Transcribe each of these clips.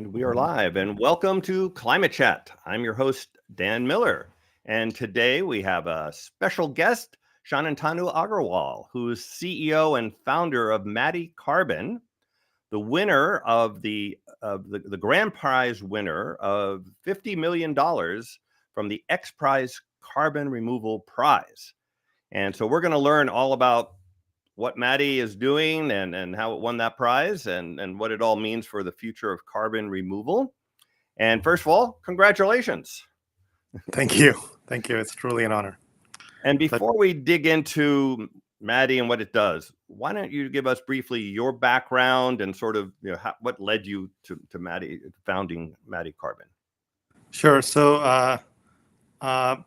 And we are live. And welcome to Climate Chat. I'm your host, Dan Miller. And today we have a special guest, Shanatanu Agarwal, who's CEO and founder of Maddie Carbon, the winner of the grand prize winner of $50 million from the XPrize Carbon Removal Prize. And so we're going to learn all about what Maddie is doing and how it won that prize and what it all means for the future of carbon removal. And first of all, congratulations. Thank you. Thank you. It's truly an honor. And before we dig into Maddie and what it does, why don't you give us briefly your background and sort of what led you to Maddie, founding Maddie Carbon? Sure. So I'm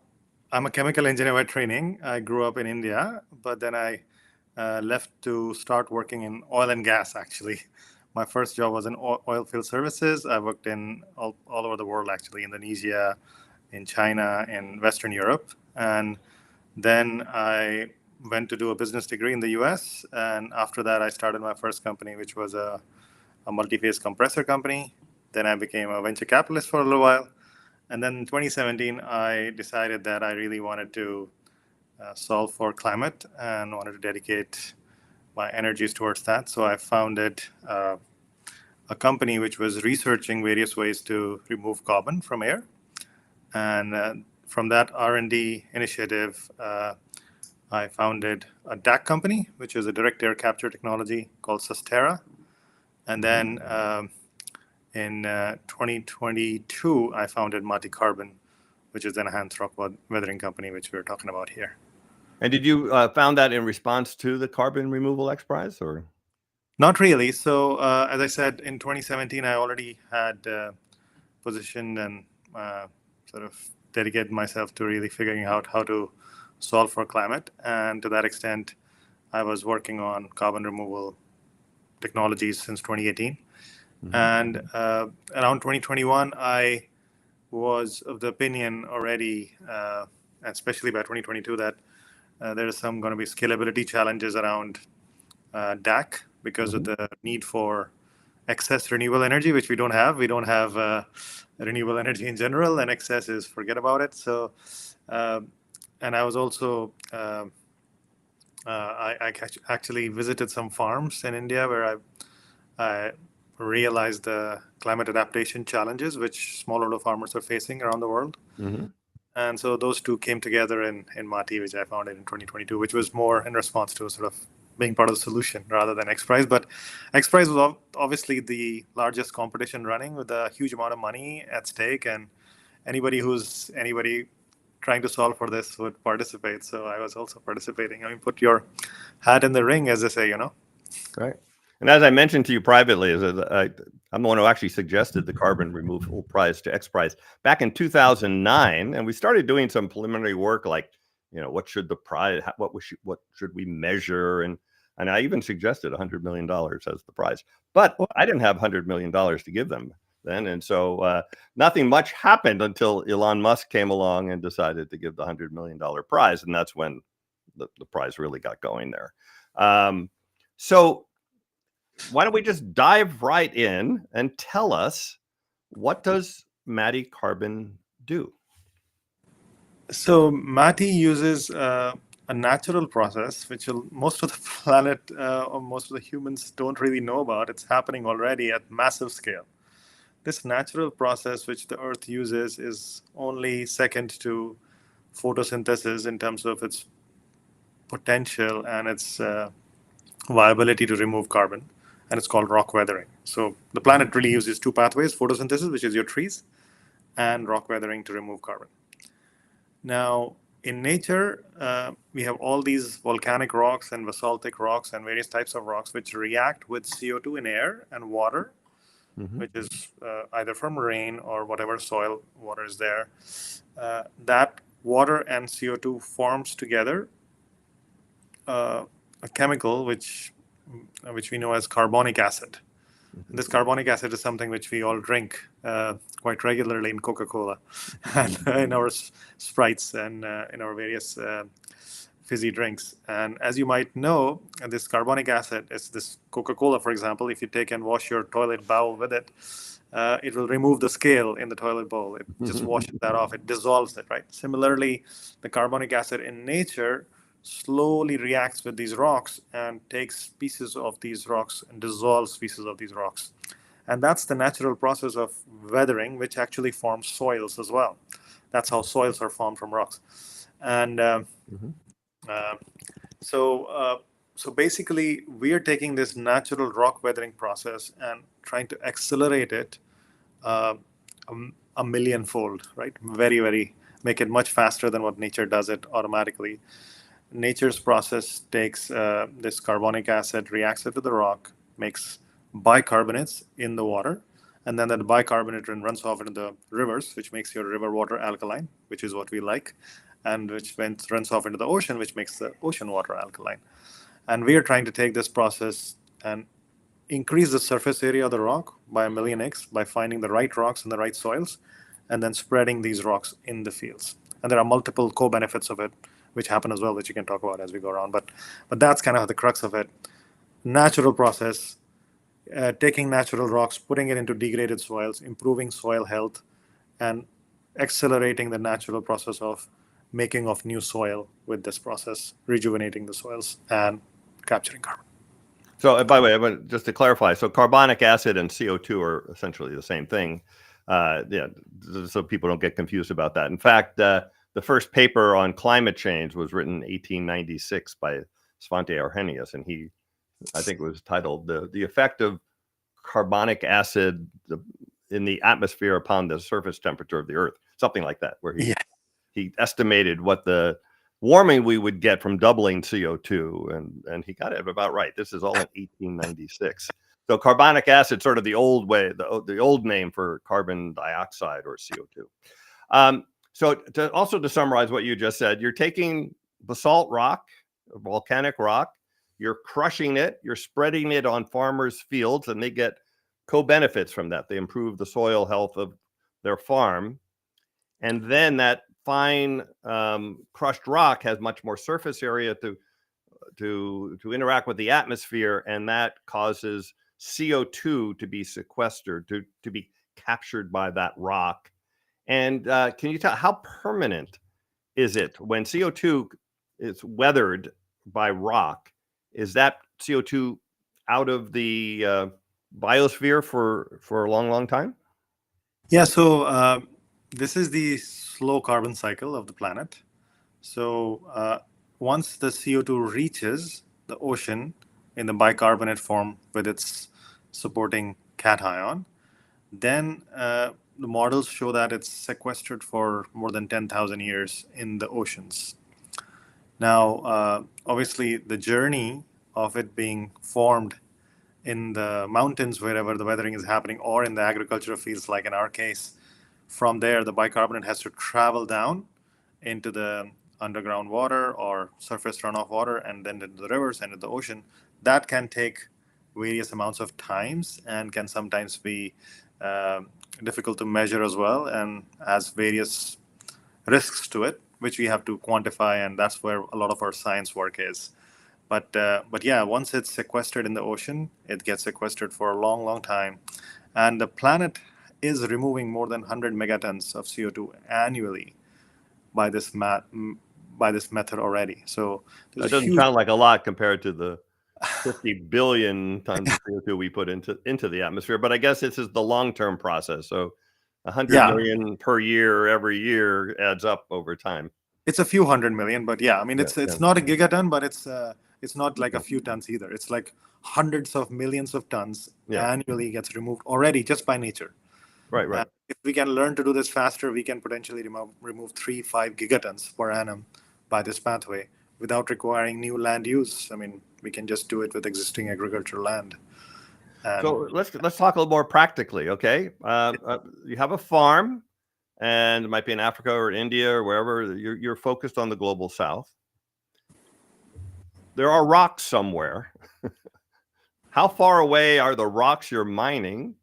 a chemical engineer by training. I grew up in India, but then I left to start working in oil and gas, actually. My first job was in oil field services. I worked in all over the world, actually, Indonesia, in China, in Western Europe. And then I went to do a business degree in the US. And after that, I started my first company, which was a multi-phase compressor company. Then I became a venture capitalist for a little while. And then in 2017, I decided that I really wanted to solve for climate and wanted to dedicate my energies towards that. So I founded a company which was researching various ways to remove carbon from air. And from that R&D initiative, I founded a DAC company, which is a direct air capture technology called Sustera. And then in 2022, I founded Maddie Carbon, which is an enhanced rock weathering company, which we're talking about here. And did you found that in response to the Carbon Removal XPrize, or? Not really. So as I said, in 2017, I already had positioned and sort of dedicated myself to really figuring out how to solve for climate. And to that extent, I was working on carbon removal technologies since 2018. Mm-hmm. And around 2021, I was of the opinion already, especially by 2022, that there is some going to be scalability challenges around DAC because of the need for excess renewable energy, which we don't have. We don't have renewable energy in general, and excess is forget about it. So, and I was also, I actually visited some farms in India where I realized the climate adaptation challenges which smallholder farmers are facing around the world. Mm-hmm. And so those two came together in Maddie, which I founded in 2022, which was more in response to sort of being part of the solution rather than XPrize. But XPrize was obviously the largest competition running with a huge amount of money at stake. And anybody trying to solve for this would participate. So I was also participating. I mean, put your hat in the ring, as they say, Right. And as I mentioned to you privately, I'm the one who actually suggested the Carbon Removal Prize to XPrize back in 2009, and we started doing some preliminary work, like what should the prize, what should we measure, and I even suggested $100 million as the prize, but I didn't have $100 million to give them then, and so nothing much happened until Elon Musk came along and decided to give the $100 million prize, and that's when the prize really got going there. So why don't we just dive right in and tell us, what does Maddie Carbon do? So Maddie uses a natural process, which most of the planet or most of the humans don't really know about. It's happening already at massive scale. This natural process which the Earth uses is only second to photosynthesis in terms of its potential and its viability to remove carbon. And it's called rock weathering. So the planet really uses two pathways: photosynthesis, which is your trees, and rock weathering to remove carbon. Now, in nature, we have all these volcanic rocks and basaltic rocks and various types of rocks which react with CO2 in air and water, which is either from rain or whatever soil water is there. That water and CO2 forms together a chemical which we know as carbonic acid. And this carbonic acid is something which we all drink quite regularly in Coca-Cola and in our Sprites and in our various fizzy drinks. And as you might know, this carbonic acid, it's this Coca-Cola, for example. If you take and wash your toilet bowl with it will remove the scale in the toilet bowl. It just washes that off. It dissolves it, right? Similarly, the carbonic acid in nature slowly reacts with these rocks and takes pieces of these rocks and dissolves pieces of these rocks. And that's the natural process of weathering, which actually forms soils as well. That's how soils are formed from rocks. And so basically, we are taking this natural rock weathering process and trying to accelerate it a millionfold, right? Very, very, make it much faster than what nature does it automatically. Nature's process takes this carbonic acid, reacts it with the rock, makes bicarbonates in the water, and then that bicarbonate runs off into the rivers, which makes your river water alkaline, which is what we like, and which then runs off into the ocean, which makes the ocean water alkaline. And we are trying to take this process and increase the surface area of the rock by 1,000,000x by finding the right rocks in the right soils, and then spreading these rocks in the fields. And there are multiple co-benefits of it, which happen as well, which you can talk about as we go around. But that's kind of the crux of it. Natural process, taking natural rocks, putting it into degraded soils, improving soil health, and accelerating the natural process of making of new soil with this process, rejuvenating the soils and capturing carbon. So, by the way, just to clarify, so carbonic acid and CO2 are essentially the same thing. Yeah, so people don't get confused about that. In fact, the first paper on climate change was written in 1896 by Svante Arrhenius, and I think it was titled "The Effect of Carbonic Acid in the Atmosphere Upon the Surface Temperature of the Earth," something like that, where he estimated what the warming we would get from doubling CO2, and he got it about right. This is all in 1896. So carbonic acid, sort of the old way, the old name for carbon dioxide or CO2. So to summarize what you just said, you're taking basalt rock, volcanic rock, you're crushing it, you're spreading it on farmers' fields, and they get co-benefits from that. They improve the soil health of their farm. And then that fine crushed rock has much more surface area to interact with the atmosphere, and that causes CO2 to be sequestered, to be captured by that rock. And can you tell how permanent is it when CO2 is weathered by rock? Is that CO2 out of the biosphere for a long, long time? Yeah, so this is the slow carbon cycle of the planet. So once the CO2 reaches the ocean in the bicarbonate form with its supporting cation, then the models show that it's sequestered for more than 10,000 years in the oceans. Now, obviously, the journey of it being formed in the mountains, wherever the weathering is happening, or in the agricultural fields, like in our case, from there, the bicarbonate has to travel down into the underground water or surface runoff water, and then into the rivers and into the ocean. That can take various amounts of times and can sometimes be difficult to measure as well, and has various risks to it, which we have to quantify, and that's where a lot of our science work is. But yeah, once it's sequestered in the ocean, it gets sequestered for a long, long time, and the planet is removing more than 100 megatons of CO2 annually by this method already. So that doesn't sound like a lot compared to the 50 billion tons of CO2 we put into the atmosphere, but I guess this is the long-term process. So 100 million per year, every year adds up over time. It's a few 100 million, but yeah, I mean, it's not a gigaton, but it's not like a few tons either. It's like hundreds of millions of tons annually gets removed already just by nature. Right. If we can learn to do this faster, we can potentially remove 3-5 gigatons per annum by this pathway without requiring new land use. I mean, we can just do it with existing agricultural land. So let's talk a little more practically, okay? You have a farm, and it might be in Africa or India or wherever. You're focused on the global south. There are rocks somewhere. How far away are the rocks you're mining?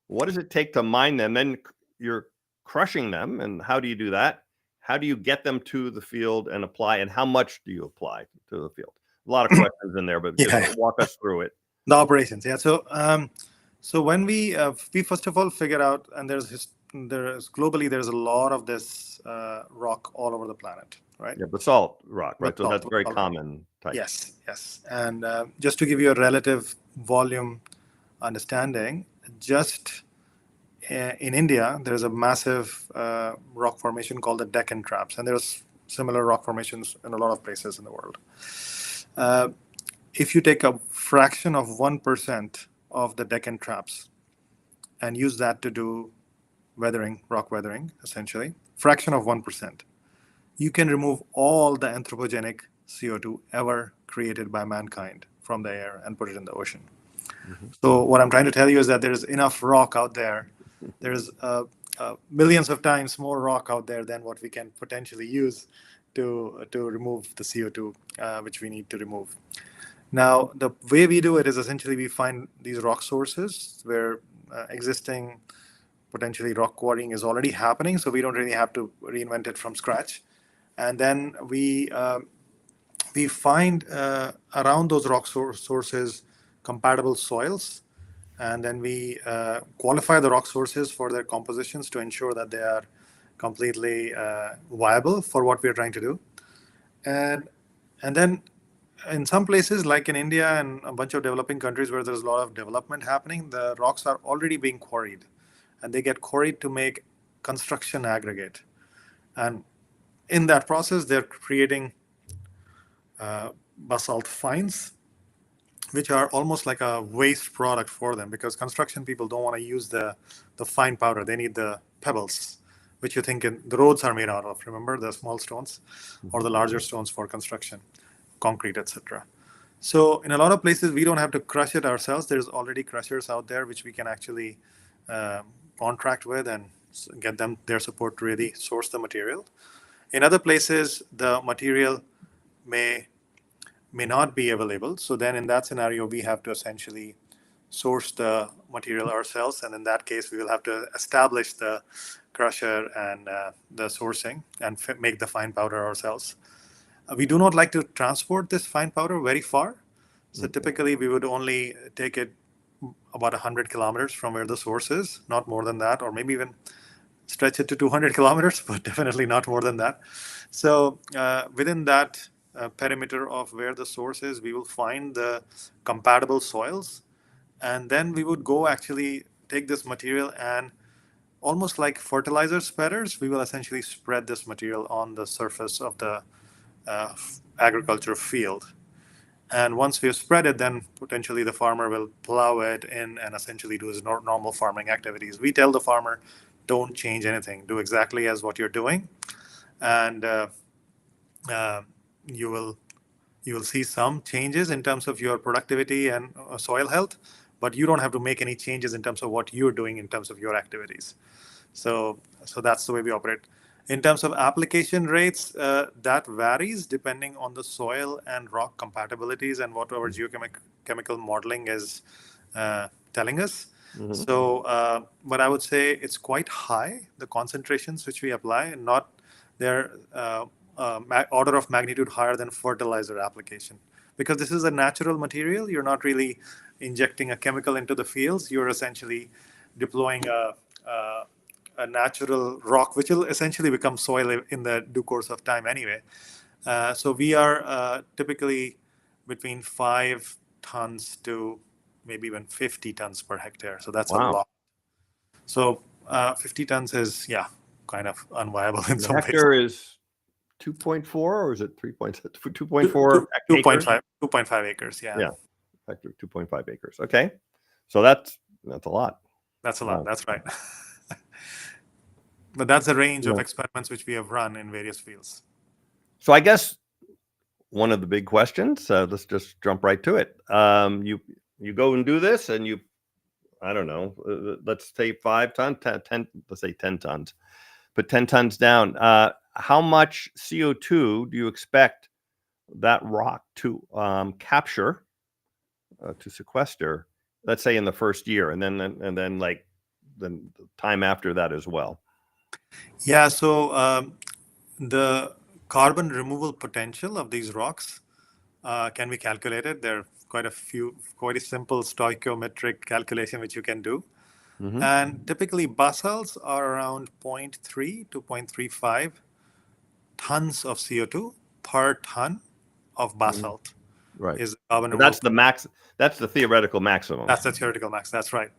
What does it take to mine them? Then you're crushing them, and how do you do that? how do you get them to the field and apply, and how much do you apply to the field? A lot of questions in there, but just walk us through it. The operations, yeah. So when we first of all figure out, and there's globally there's a lot of this rock all over the planet, right? Yeah, basalt rock, right? Basalt, So that's very basalt. common type. Yes. And just to give you a relative volume understanding, just in India, there's a massive rock formation called the Deccan Traps, and there's similar rock formations in a lot of places in the world. If you take a fraction of 1% of the Deccan Traps and use that to do weathering, rock weathering, essentially, fraction of 1%, you can remove all the anthropogenic CO2 ever created by mankind from the air and put it in the ocean. Mm-hmm. So what I'm trying to tell you is that there's enough rock out there. There's millions of times more rock out there than what we can potentially use to remove the CO2, which we need to remove. Now, the way we do it is essentially we find these rock sources where existing potentially rock quarrying is already happening, so we don't really have to reinvent it from scratch. And then we find around those rock sources compatible soils, and then we qualify the rock sources for their compositions to ensure that they are completely viable for what we are trying to do. And then in some places, like in India and a bunch of developing countries where there's a lot of development happening, the rocks are already being quarried, and they get quarried to make construction aggregate. And in that process, they're creating basalt fines, which are almost like a waste product for them, because construction people don't want to use the fine powder. They need the pebbles, which you think the roads are made out of. Remember the small stones or the larger stones for construction, concrete, etc. So in a lot of places, we don't have to crush it ourselves. There's already crushers out there which we can actually contract with and get them their support to really source the material. In other places, the material may not be available. So then in that scenario, we have to essentially source the material ourselves. And in that case, we will have to establish the crusher and the sourcing and make the fine powder ourselves. We do not like to transport this fine powder very far. So typically we would only take it about 100 kilometers from where the source is, not more than that, or maybe even stretch it to 200 kilometers, but definitely not more than that. So within that perimeter of where the source is, we will find the compatible soils. And then we would go actually take this material and almost like fertilizer spreaders, we will essentially spread this material on the surface of the agriculture field. And once we have spread it, then potentially the farmer will plow it in and essentially do his normal farming activities. We tell the farmer, don't change anything. Do exactly as what you're doing. And you will see some changes in terms of your productivity and soil health, but you don't have to make any changes in terms of what you're doing in terms of your activities. So that's the way we operate. In terms of application rates, that varies depending on the soil and rock compatibilities and what our geochemical modeling is telling us. Mm-hmm. So, but I would say it's quite high, the concentrations which we apply, and not they're order of magnitude higher than fertilizer application. Because this is a natural material, you're not really injecting a chemical into the fields. You're essentially deploying a natural rock, which will essentially become soil in the due course of time anyway. So we are typically between 5 tons to maybe even 50 tons per hectare. So that's a lot. So 50 tons is, kind of unviable in some hectare places. Is 2.4 or is it 2.4 acres? 2.5 acres, yeah. Hectare, 2.5 acres. Okay. So that's a lot. That's a lot. Wow. That's right. But that's a range of experiments which we have run in various fields. So I guess one of the big questions, let's just jump right to it. You go and do this and I don't know, let's say 5 tons, 10, let's say 10 tons, put 10 tons down. How much CO2 do you expect that rock to capture, to sequester, let's say in the first year, and then like the time after that as well? Yeah, so The carbon removal potential of these rocks can be calculated. There are quite a simple stoichiometric calculation which you can do. Mm-hmm. And typically, basalts are around 0.3 to 0.35 tons of CO2 per ton of basalt Right. is the carbon So removal. that's the max. That's the theoretical maximum. That's the theoretical max. That's right.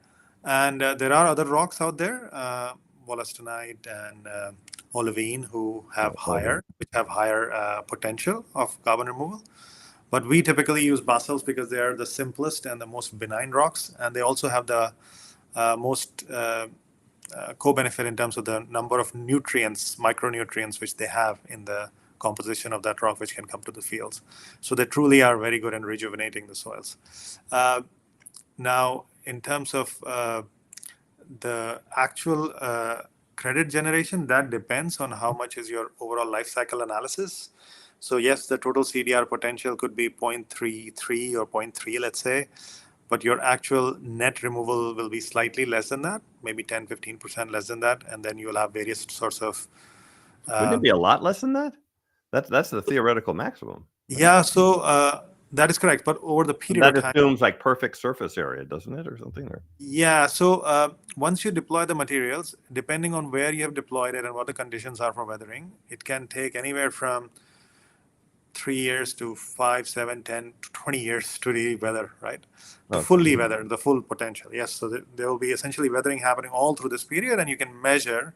And there are other rocks out there, wollastonite and olivine, which have higher potential of carbon removal. But we typically use basalts because they are the simplest and the most benign rocks, and they also have the most co-benefit in terms of the number of nutrients, micronutrients, which they have in the composition of that rock, which can come to the fields. So they truly are very good in rejuvenating the soils. Now, in terms of the actual credit generation, that depends on how much is your overall life cycle analysis. So yes, the total CDR potential could be 0.33 or 0.3, let's say, but your actual net removal will be slightly less than that, maybe 10, 15% less than that. And then you'll have various sorts of... Wouldn't it be a lot less than that? That's the theoretical maximum. Yeah, so that is correct. But over the period That of time... assumes like perfect surface area, doesn't it, or something? Or... Yeah, so once you deploy the materials, depending on where you have deployed it and what the conditions are for weathering, it can take anywhere from 3 years to 5, 7, 10, 20 years to really weather, right? To fully weather the full potential. Yes, so there will be essentially weathering happening all through this period, and you can measure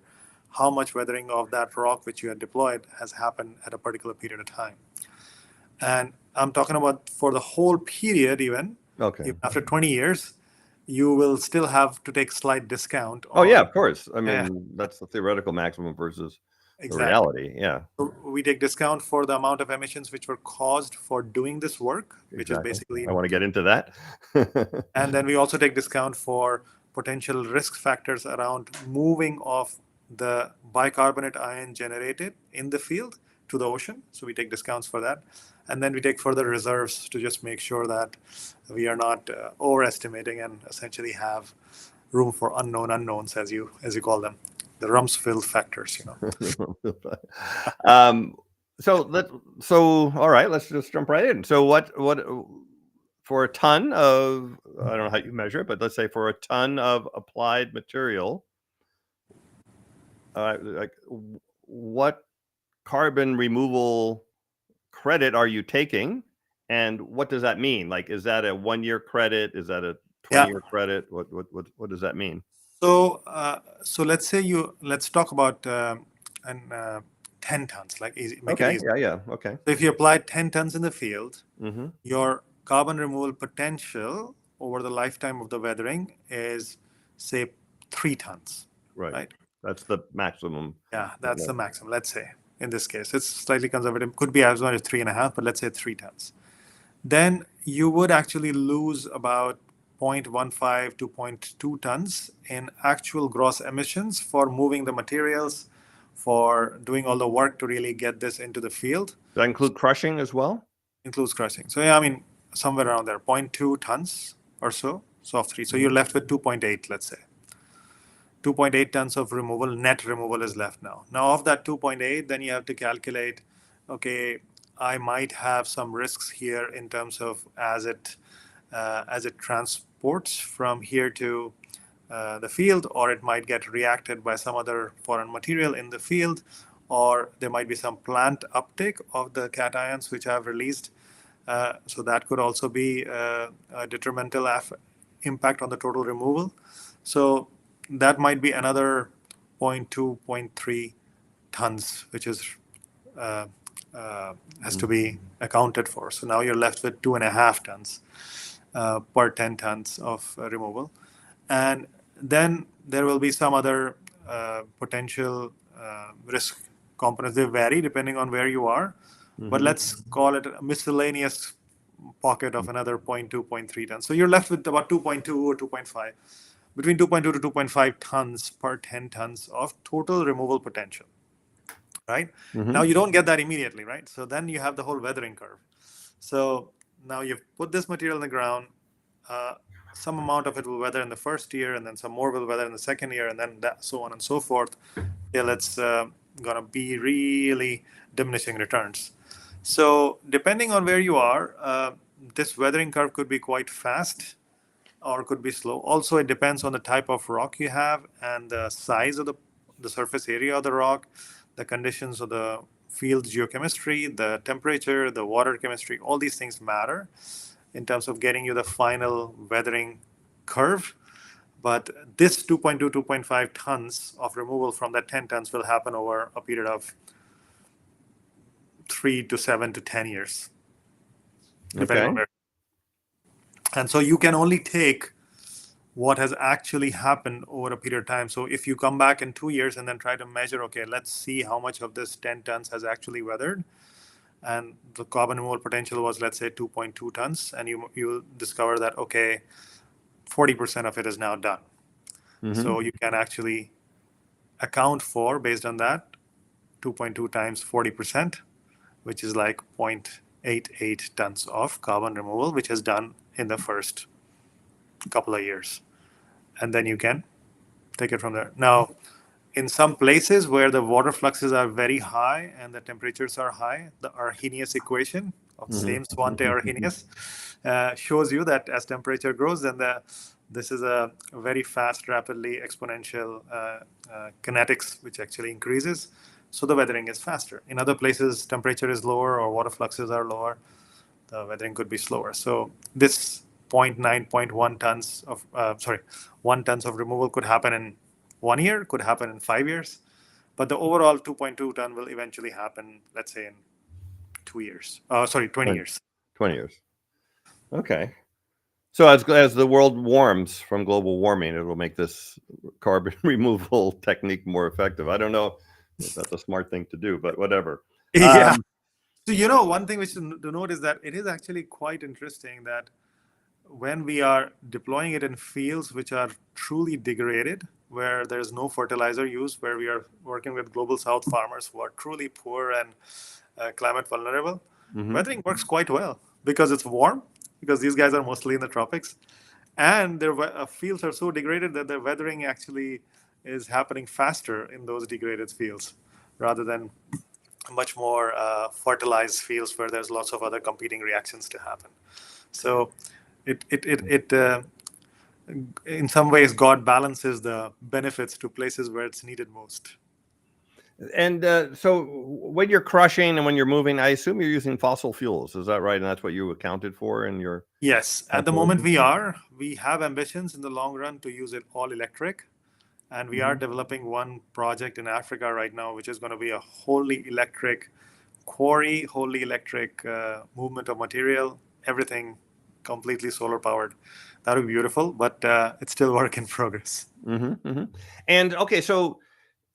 how much weathering of that rock which you had deployed has happened at a particular period of time. And I'm talking about for the whole period, even after 20 years, you will still have to take slight discount. Oh, yeah, of course. I mean, that's the theoretical maximum versus the reality. Yeah. So we take discount for the amount of emissions which were caused for doing this work, which is basically... I want to get into that. And then we also take discount for potential risk factors around moving of the bicarbonate ion generated in the field to the ocean. So we take discounts for that. And then we take further reserves to just make sure that we are not overestimating and essentially have room for unknown unknowns, as you call them, the Rumsfeld factors, So all right, let's just jump right in. So what for a ton of, I don't know how you measure it, but let's say for a ton of applied material, like what carbon removal credit are you taking, and what does that mean? Like, is that a 1-year credit? Is that a 20-year credit? What does that mean? So let's talk about 10 tons, like easy. Make it easy. Okay. So if you apply 10 tons in the field, your carbon removal potential over the lifetime of the weathering is, say, 3 tons. Right. That's the maximum. Yeah, that's the maximum. Let's say in this case, it's slightly conservative. Could be as much as 3.5, but let's say 3 tons. Then you would actually lose about 0.15 to 0.2 tons in actual gross emissions for moving the materials, for doing all the work to really get this into the field. Does that include crushing as well? Includes crushing. So yeah, I mean, somewhere around there, 0.2 tons or so. So of 3. So you're left with 2.8, let's say. 2.8 tons of removal, net removal is left now. Now of that 2.8, then you have to calculate, okay, I might have some risks here in terms of as it transports from here to the field, or it might get reacted by some other foreign material in the field, or there might be some plant uptake of the cations which I have released. So that could also be a detrimental impact on the total removal. So that might be another 0.2, 0.3 tons, which is has to be accounted for. So now you're left with 2.5 tons per 10 tons of removal. And then there will be some other potential risk components. They vary depending on where you are, but let's call it a miscellaneous pocket of another 0.2, 0.3 tons. So you're left with about 2.2 or 2.5, between 2.2 to 2.5 tons per 10 tons of total removal potential. Right? Now you don't get that immediately, right? So then you have the whole weathering curve. So now you've put this material in the ground. Some amount of it will weather in the first year, and then some more will weather in the second year, and then so on and so forth. Yeah, let's going to be really diminishing returns. So depending on where you are, this weathering curve could be quite fast or could be slow. Also, it depends on the type of rock you have and the size of the surface area of the rock, the conditions of the field geochemistry, the temperature, the water chemistry. All these things matter in terms of getting you the final weathering curve. But this 2.2, 2.5 tons of removal from that 10 tons will happen over a period of 3 to 7 to 10 years, depending on Okay. where. And so you can only take what has actually happened over a period of time. So if you come back in 2 years and then try to measure, okay, let's see how much of this 10 tons has actually weathered, and the carbon removal potential was, let's say, 2.2 tons, and you discover that, okay, 40% of it is now done. So you can actually account for, based on that, 2.2 times 40%, which is like 0.88 tons of carbon removal, which is done in the first couple of years. And then you can take it from there. Now, in some places where the water fluxes are very high and the temperatures are high, the Arrhenius equation of the same Swante Arrhenius shows you that as temperature grows, then this is a very fast, rapidly exponential kinetics, which actually increases. So the weathering is faster. In other places, temperature is lower or water fluxes are lower. The weathering could be slower. So this 0.9, 0.1 tons of, 1 tons of removal could happen in 1 year, could happen in 5 years. But the overall 2.2 ton will eventually happen, let's say, in 2 years. 20 years. 20 years. Okay. So as the world warms from global warming, it will make this carbon removal technique more effective. I don't know if that's a smart thing to do, but whatever. Yeah. So, one thing which to note is that it is actually quite interesting that when we are deploying it in fields which are truly degraded, where there's no fertilizer use, where we are working with global south farmers who are truly poor and climate vulnerable, weathering works quite well because it's warm, because these guys are mostly in the tropics, and their fields are so degraded that the weathering actually is happening faster in those degraded fields rather than much more fertilized fields where there's lots of other competing reactions to happen. So it in some ways, God balances the benefits to places where it's needed most. And so when you're crushing and when you're moving, I assume you're using fossil fuels. Is that right? And that's what you accounted for in your Yes, at the moment we have ambitions in the long run to use it all electric. And we are developing one project in Africa right now, which is going to be a wholly electric quarry, wholly electric movement of material, everything completely solar powered. That would be beautiful, but it's still work in progress. And okay, so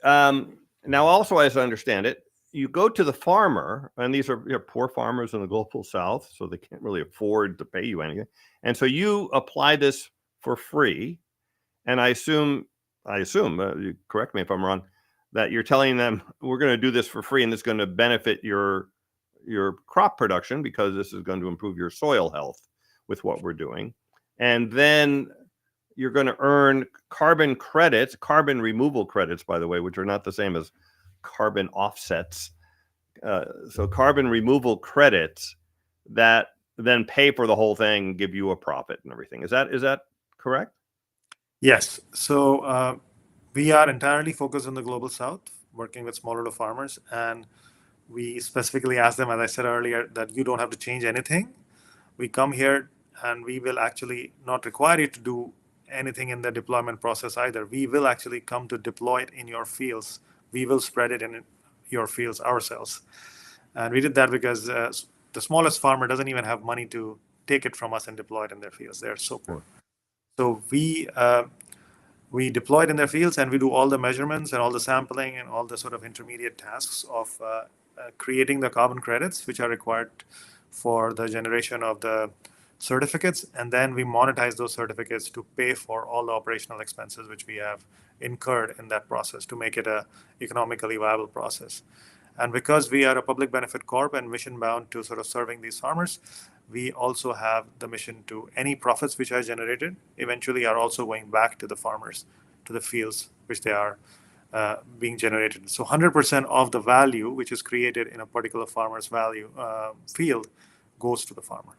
now also, as I understand it, you go to the farmer, and these are poor farmers in the global south, so they can't really afford to pay you anything. And so you apply this for free. And I assume, you correct me if I'm wrong, that you're telling them we're going to do this for free, and it's going to benefit your crop production because this is going to improve your soil health with what we're doing. And then you're going to earn carbon credits, carbon removal credits, by the way, which are not the same as carbon offsets. So carbon removal credits that then pay for the whole thing, give you a profit and everything. Is that correct? Yes. So we are entirely focused on the global south, working with smallholder farmers. And we specifically ask them, as I said earlier, that you don't have to change anything. We come here and we will actually not require you to do anything in the deployment process either. We will actually come to deploy it in your fields. We will spread it in your fields ourselves. And we did that because the smallest farmer doesn't even have money to take it from us and deploy it in their fields. They're so poor. So we deploy it in their fields, and we do all the measurements and all the sampling and all the sort of intermediate tasks of creating the carbon credits, which are required for the generation of the certificates. And then we monetize those certificates to pay for all the operational expenses which we have incurred in that process to make it a economically viable process. And because we are a public benefit corp and mission bound to sort of serving these farmers, we also have the mission to any profits which are generated eventually are also going back to the farmers, to the fields which they are being generated. So 100% of the value which is created in a particular farmer's value field goes to the farmer.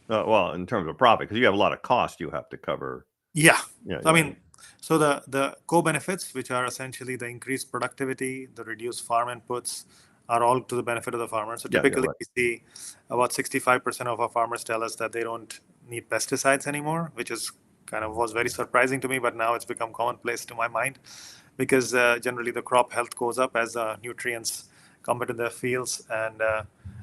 Well, in terms of profit, because you have a lot of cost you have to cover. Yeah. Yeah, I mean, so the co-benefits, which are essentially the increased productivity, the reduced farm inputs, are all to the benefit of the farmer. So typically we see about 65% of our farmers tell us that they don't need pesticides anymore, which is kind of was very surprising to me, but now it's become commonplace to my mind, because generally the crop health goes up as nutrients come into the fields, and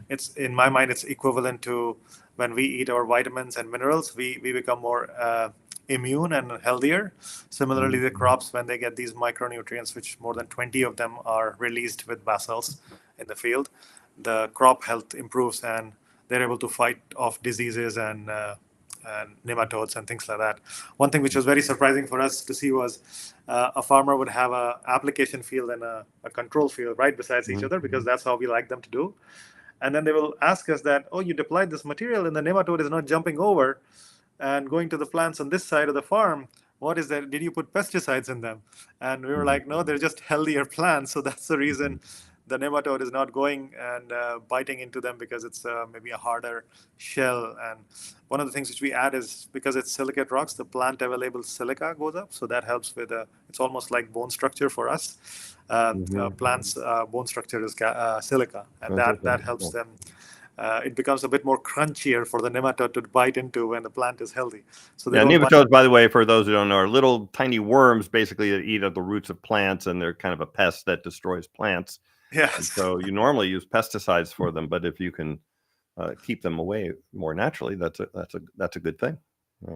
it's, in my mind, it's equivalent to when we eat our vitamins and minerals, we become more immune and healthier. Similarly, the crops, when they get these micronutrients, which more than 20 of them are released with basalts in the field, the crop health improves and they're able to fight off diseases and nematodes and things like that. One thing which was very surprising for us to see was a farmer would have a application field and a control field right besides each other, because that's how we like them to do. And then they will ask us that, oh, you deployed this material and the nematode is not jumping over and going to the plants on this side of the farm. What is that? Did you put pesticides in them? And we were like, no, they're just healthier plants. So that's the reason the nematode is not going and biting into them, because it's maybe a harder shell. And one of the things which we add is, because it's silicate rocks, the plant available silica goes up. So that helps with, it's almost like bone structure for us. Plants' bone structure is silica, and that helps them. It becomes a bit more crunchier for the nematode to bite into when the plant is healthy. So nematodes, by the way, for those who don't know, are little tiny worms basically that eat at the roots of plants, and they're kind of a pest that destroys plants. Yes. And so you normally use pesticides for them, but if you can keep them away more naturally, that's a good thing.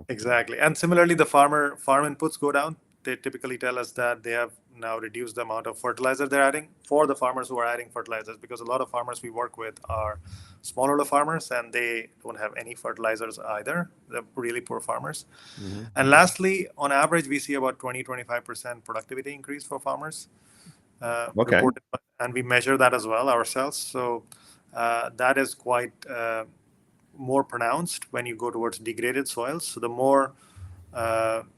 Exactly. And similarly, the farm inputs go down. They typically tell us that they have now reduced the amount of fertilizer they're adding for the farmers who are adding fertilizers, because a lot of farmers we work with are smallholder farmers and they don't have any fertilizers either. They're really poor farmers. And lastly, on average, we see about 20-25% productivity increase for farmers. Reported, and we measure that as well ourselves. So that is quite more pronounced when you go towards degraded soils. So the more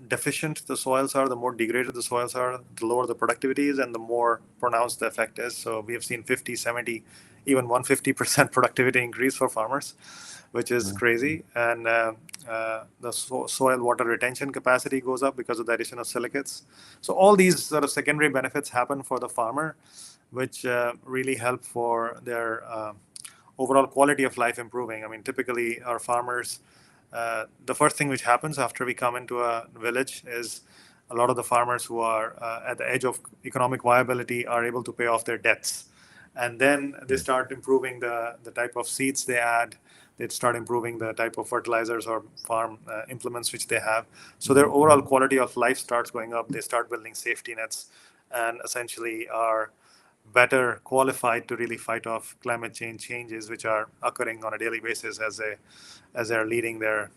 deficient the soils are, the more degraded the soils are, the lower the productivity is, and the more pronounced the effect is. So we have seen 50, 70, even 150% productivity increase for farmers, which is crazy. And the soil water retention capacity goes up because of the addition of silicates. So all these sort of secondary benefits happen for the farmer, which really help for their overall quality of life improving. I mean, typically our farmers, the first thing which happens after we come into a village is a lot of the farmers who are at the edge of economic viability are able to pay off their debts. And then they start improving the type of seeds they add. They start improving the type of fertilizers or farm implements which they have. So their overall quality of life starts going up. They start building safety nets and essentially are better qualified to really fight off climate change changes which are occurring on a daily basis as they're leading the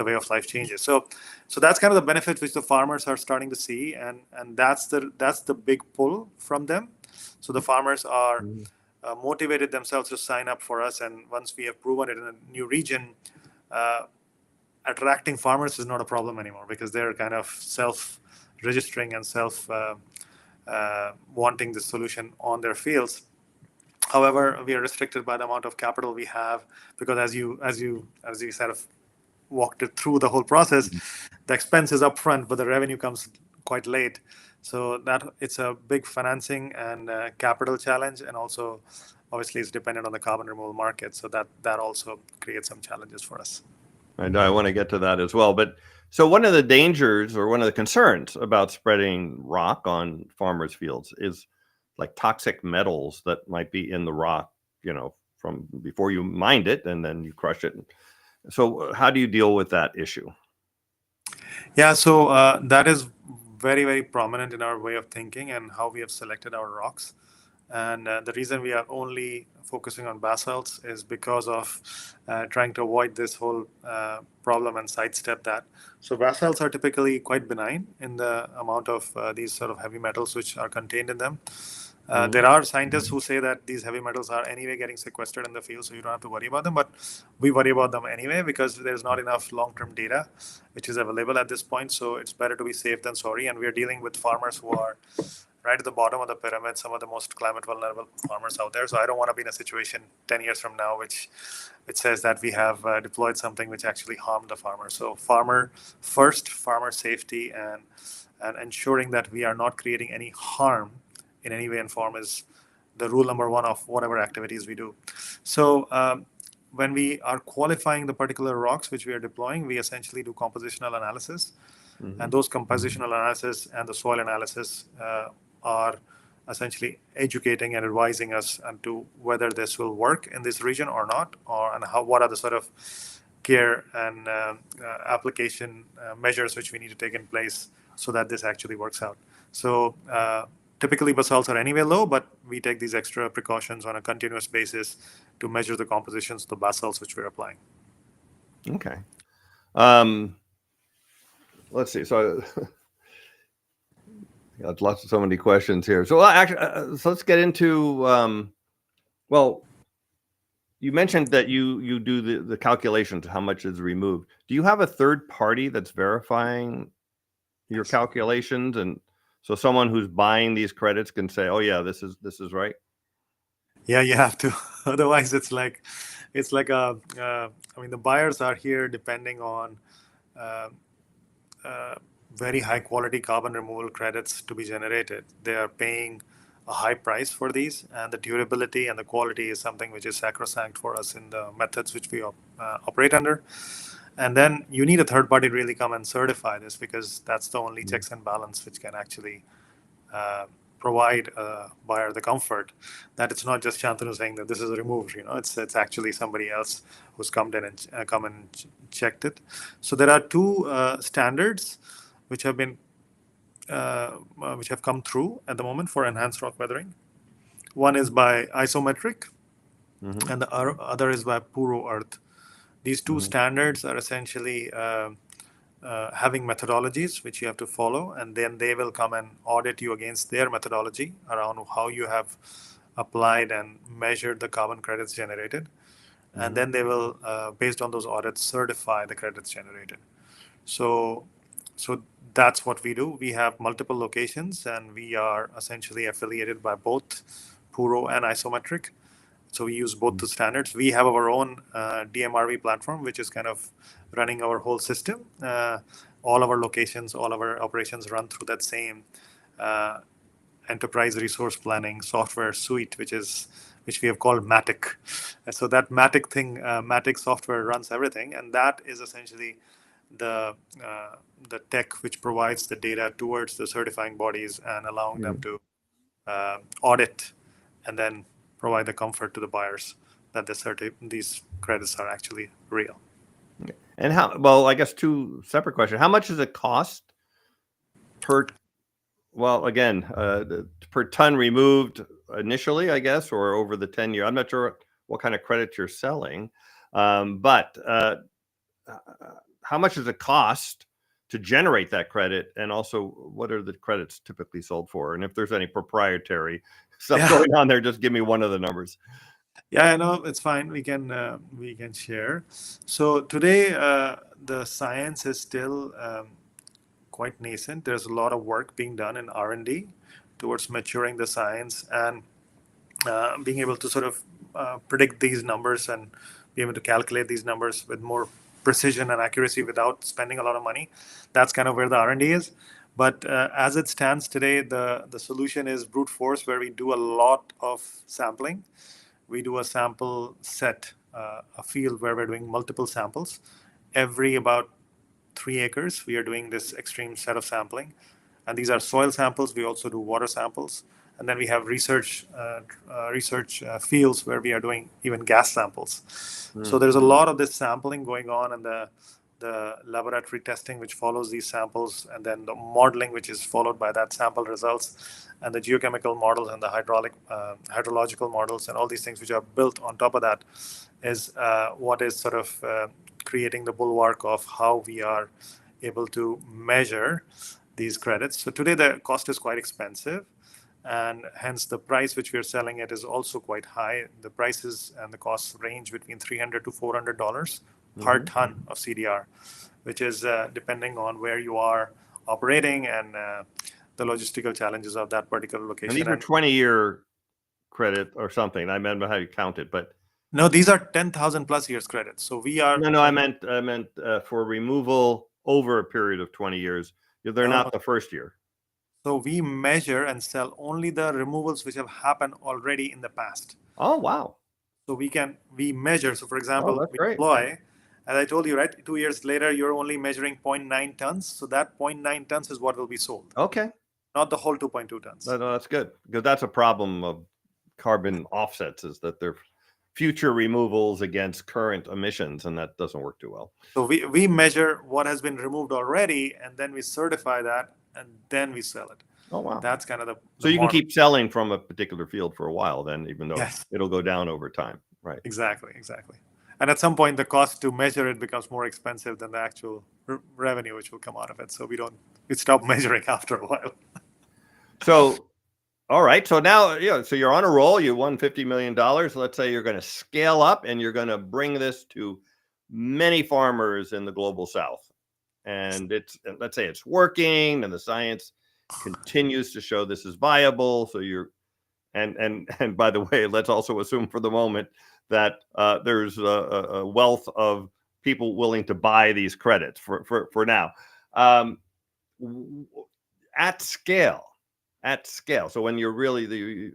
way of life changes. So that's kind of the benefit which the farmers are starting to see, and that's the big pull from them. So the farmers are motivated themselves to sign up for us, and once we have proven it in a new region, attracting farmers is not a problem anymore, because they're kind of self-registering and wanting the solution on their fields. However, we are restricted by the amount of capital we have, because as you sort of walked it through the whole process, the expense is upfront, but the revenue comes quite late. So that it's a big financing and capital challenge, and also obviously it's dependent on the carbon removal market. So that also creates some challenges for us. I want to get to that as well. But so one of the dangers or one of the concerns about spreading rock on farmers' fields is like toxic metals that might be in the rock, from before you mined it and then you crush it. So how do you deal with that issue? Yeah, so that is very, very prominent in our way of thinking and how we have selected our rocks. And the reason we are only focusing on basalts is because of trying to avoid this whole problem and sidestep that. So basalts are typically quite benign in the amount of these sort of heavy metals which are contained in them. There are scientists who say that these heavy metals are anyway getting sequestered in the field, so you don't have to worry about them. But we worry about them anyway because there's not enough long-term data which is available at this point. So it's better to be safe than sorry. And we're dealing with farmers who are right at the bottom of the pyramid, some of the most climate vulnerable farmers out there. So I don't want to be in a situation 10 years from now which says that we have deployed something which actually harmed the farmer. So farmer first, farmer safety, and ensuring that we are not creating any harm in any way and form is the rule number one of whatever activities we do. So when we are qualifying the particular rocks which we are deploying, we essentially do compositional analysis. And those compositional analysis and the soil analysis are essentially educating and advising us as to whether this will work in this region or not, and what are the sort of care and application measures which we need to take in place so that this actually works out. So typically basalts are anyway low, but we take these extra precautions on a continuous basis to measure the compositions of the basalts which we're applying. Okay. Let's see. So got so many questions here. So actually, so let's get into. Well, you mentioned that you do the calculations, how much is removed. Do you have a third party that's verifying your calculations, and so someone who's buying these credits can say, "Oh yeah, this is right." Yeah, you have to. Otherwise, it's like I mean, the buyers are here depending on very high quality carbon removal credits to be generated. They are paying a high price for these, and the durability and the quality is something which is sacrosanct for us in the methods which we operate under. And then you need a third party to really come and certify this, because that's the only checks and balance which can actually provide a buyer the comfort that it's not just Shantanu saying that this is removed. It's actually somebody else who's come in and checked it. So there are two standards which have been which have come through at the moment for enhanced rock weathering. One is by isometric, and the other is by Puro Earth. These two standards are essentially having methodologies which you have to follow, and then they will come and audit you against their methodology around how you have applied and measured the carbon credits generated. And then they will, based on those audits, certify the credits generated. So that's what we do. We have multiple locations, and we are essentially affiliated by both Puro and isometric. So we use both the standards. We have our own DMRV platform, which is kind of running our whole system. All our locations, all our operations run through that same enterprise resource planning software suite, which we have called Matic. And so that Matic software runs everything, and that is essentially the tech which provides the data towards the certifying bodies and allowing them to audit and then provide the comfort to the buyers that these credits are actually real. And well, I guess two separate questions. How much does it cost per, well, again, per ton removed initially, I guess, or over the 10-year? I'm not sure what kind of credit you're selling, but how much does it cost to generate that credit? And also, what are the credits typically sold for? And if there's any proprietary stuff going on there, just give me one of the numbers. Yeah, I know, it's fine. We can share. So today, the science is still quite nascent. There's a lot of work being done in R&D towards maturing the science and being able to sort of predict these numbers and be able to calculate these numbers with more precision and accuracy without spending a lot of money. That's kind of where the R&D is. But as it stands today, the solution is brute force, where we do a lot of sampling. We do a sample set, a field where we're doing multiple samples. Every about 3 acres, we are doing this extreme set of sampling. And these are soil samples. We also do water samples. And then we have research fields where we are doing even gas samples. So there's a lot of this sampling going on, and the laboratory testing, which follows these samples, and then the modeling, which is followed by that sample results, and the geochemical models and the hydrological models, and all these things which are built on top of that, is what is sort of creating the bulwark of how we are able to measure these credits. So today the cost is quite expensive, and hence the price which we are selling it is also quite high. The prices and the costs range between $300 to $400 per ton of CDR, which is depending on where you are operating and the logistical challenges of that particular location. And these are 20-year credit or something. I remember how you count it, but no, these are 10,000 plus years credits. So we are no. I meant for removal over a period of 20 years. They're not the first year. So we measure and sell only the removals which have happened already in the past. Oh, wow. So we measure. So for example, we great. deploy, as I told you, right, 2 years later, you're only measuring 0.9 tons. So that 0.9 tons is what will be sold. Okay. Not the whole 2.2 tons. No, that's good, because that's a problem of carbon offsets, is that they're future removals against current emissions, and that doesn't work too well. So we measure what has been removed already, and then we certify that, and then we sell it. Oh, wow. That's kind of the So you model. can keep selling from a particular field for a while then, even though Yes. it'll go down over time. Right. Exactly. And at some point, the cost to measure it becomes more expensive than the actual revenue which will come out of it. So we stop measuring after a while. So, all right. So now, so you're on a roll. You won $50 million. Let's say you're going to scale up and you're going to bring this to many farmers in the global South. And let's say it's working and the science continues to show this is viable. So and by the way, let's also assume for the moment that there's a wealth of people willing to buy these credits for now. At scale. So when you're really,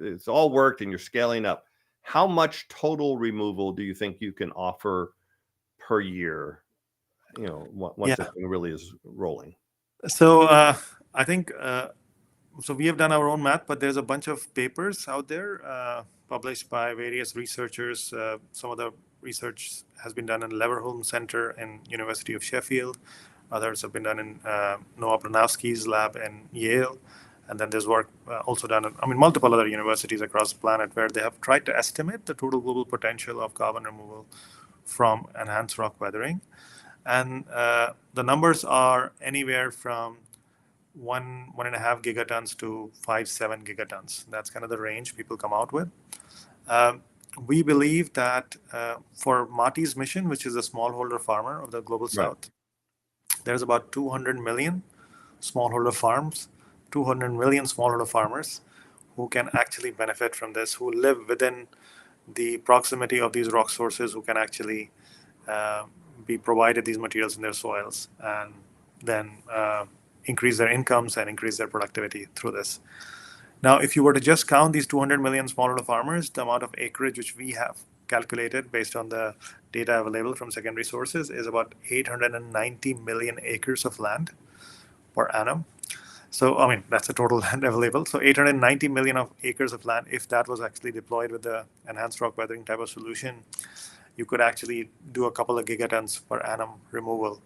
it's all worked and you're scaling up, how much total removal do you think you can offer per year? Once this thing really is rolling. So I think, so we have done our own math, but there's a bunch of papers out there published by various researchers. Some of the research has been done in Leverhulme Center in University of Sheffield. Others have been done in Noah Pronowski's lab in Yale. And then there's work also done in multiple other universities across the planet where they have tried to estimate the total global potential of carbon removal from enhanced rock weathering. And the numbers are anywhere from 1.5 gigatons to 5-7 gigatons. That's kind of the range people come out with. We believe that for Marty's mission, which is a smallholder farmer of the global South, there's about 200 million smallholder farms, 200 million smallholder farmers who can actually benefit from this, who live within the proximity of these rock sources, who can actually be provided these materials in their soils, and then increase their incomes and increase their productivity through this. Now, if you were to just count these 200 million smallholder farmers, the amount of acreage which we have calculated based on the data available from secondary sources is about 890 million acres of land per annum. So, I mean, that's the total land available. So 890 million of acres of land, if that was actually deployed with the enhanced rock weathering type of solution, you could actually do a couple of gigatons per annum removal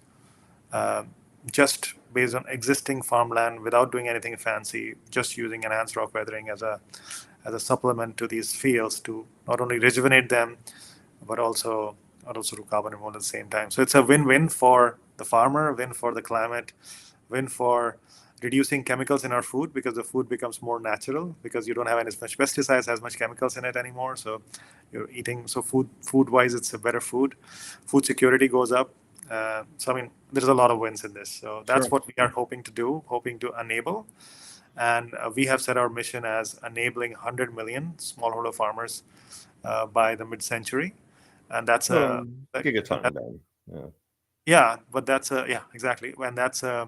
just based on existing farmland without doing anything fancy, just using enhanced rock weathering as a supplement to these fields to not only rejuvenate them, but also do carbon removal at the same time. So it's a win-win for the farmer, win for the climate, win for reducing chemicals in our food, because the food becomes more natural because you don't have as much pesticides, as much chemicals in it anymore. So you're eating, so food-wise, it's a better food. Food security goes up. So, I mean, there's a lot of wins in this. So that's what we are hoping to do, hoping to enable. And we have set our mission as enabling 100 million smallholder farmers by the mid-century. And that's a gigaton. Yeah, but exactly. And that's a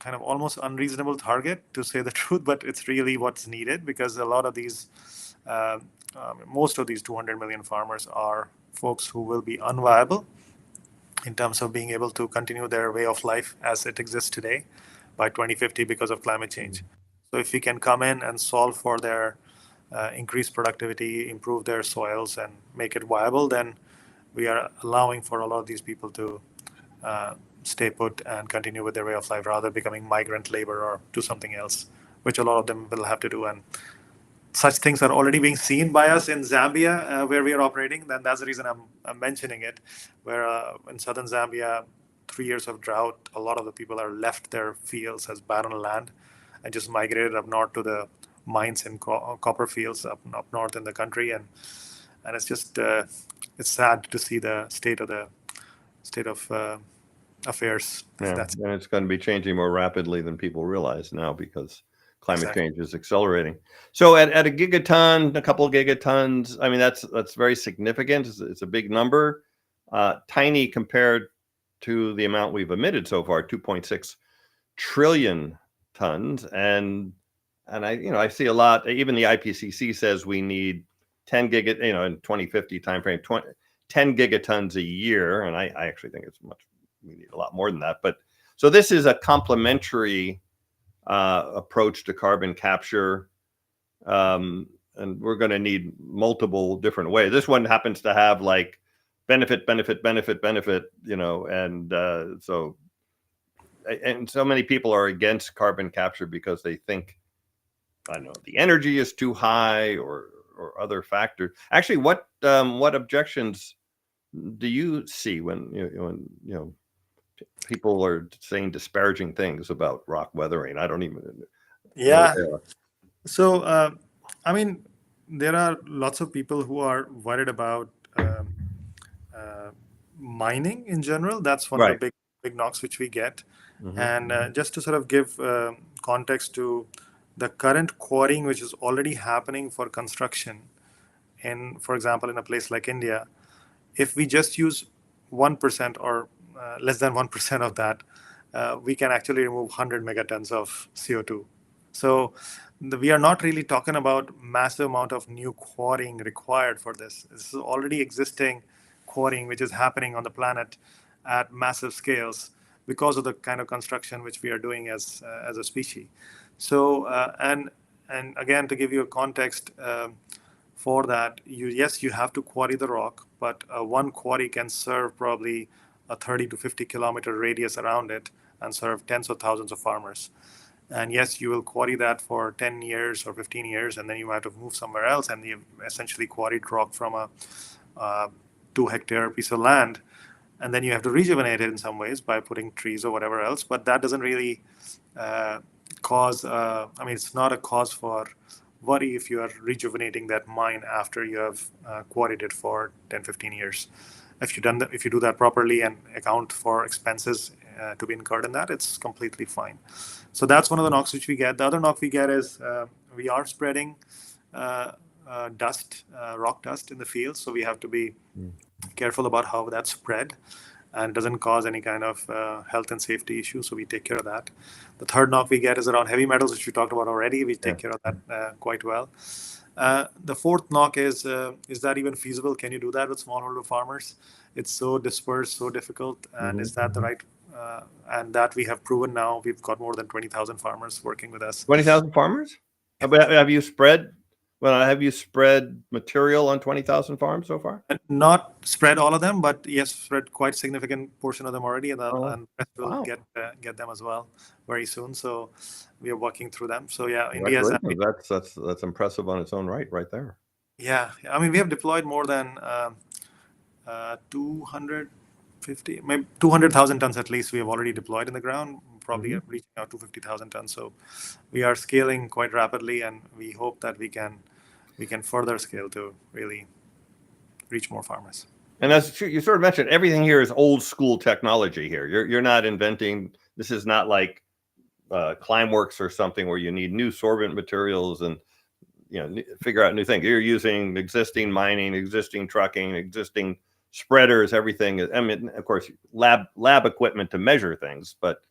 kind of almost unreasonable target, to say the truth, but it's really what's needed, because a lot of these, most of these 200 million farmers are folks who will be unviable in terms of being able to continue their way of life as it exists today by 2050 because of climate change. So if we can come in and solve for their increased productivity, improve their soils, and make it viable, then we are allowing for a lot of these people to stay put and continue with their way of life rather becoming migrant labor or do something else, which a lot of them will have to do. And such things are already being seen by us in Zambia, where we are operating. Then that's the reason I'm mentioning it, where in southern Zambia, 3 years of drought, a lot of the people are left their fields as barren land and just migrated up north to the mines and copper fields up north in the country. And it's just it's sad to see the state of affairs. Yeah, That's and it's going to be changing more rapidly than people realize now because climate exactly. change is accelerating. So at a gigaton, a couple of gigatons, I mean, that's very significant. It's a big number, tiny compared to the amount we've emitted so far, 2.6 trillion tons. And I see a lot, even the IPCC says we need 10 in 2050 timeframe, 10 gigatons a year. And I actually think we need a lot more than that. But so this is a complementary approach to carbon capture. And we're going to need multiple different ways. This one happens to have like benefit, and so many people are against carbon capture because they think, I don't know, the energy is too high or other factors. Actually, what objections do you see when people are saying disparaging things about rock weathering? I don't even know. Yeah. So, I mean, there are lots of people who are worried about mining in general. That's one of the big knocks which we get. Mm-hmm. And just to sort of give context to the current quarrying, which is already happening for construction, for example, in a place like India, if we just use 1% or less than 1% of that, we can actually remove 100 megatons of CO2. So we are not really talking about massive amount of new quarrying required for this. This is already existing quarrying which is happening on the planet at massive scales because of the kind of construction which we are doing as a species. So and again, to give you a context for that, you have to quarry the rock, but one quarry can serve probably a 30 to 50 kilometer radius around it and serve tens of thousands of farmers. And yes, you will quarry that for 10 years or 15 years, and then you have to move somewhere else, and you've essentially quarried rock from a 2-hectare piece of land, and then you have to rejuvenate it in some ways by putting trees or whatever else. But that doesn't really cause, it's not a cause for worry if you are rejuvenating that mine after you have quarried it for 10, 15 years. If you do that properly and account for expenses to be incurred in that, it's completely fine. So that's one of the knocks which we get. The other knock we get is we are spreading rock dust in the field. So we have to be careful about how that's spread and doesn't cause any kind of health and safety issues. So we take care of that. The third knock we get is around heavy metals, which we talked about already. We take care of that quite well. The fourth knock is that even feasible? Can you do that with smallholder farmers? It's so dispersed, so difficult. And is that the right? And that we have proven now. We've got more than 20,000 farmers working with us. 20,000 farmers? Have you spread material on 20,000 farms so far? Not spread all of them, but yes, spread quite significant portion of them already, and we'll get them as well very soon. So we are working through them. So yeah, India is that's impressive on its own right there. Yeah, I mean, we have deployed more than 250, maybe 200,000 tons at least. We have already deployed in the ground, probably reaching out to 50,000 tons. So we are scaling quite rapidly, and we hope that we can further scale to really reach more farmers. And as you sort of mentioned, everything here is old school technology here. You're not inventing. This is not like Climeworks or something where you need new sorbent materials and figure out new things. You're using existing mining, existing trucking, existing spreaders, everything. I mean, of course, lab equipment to measure things, but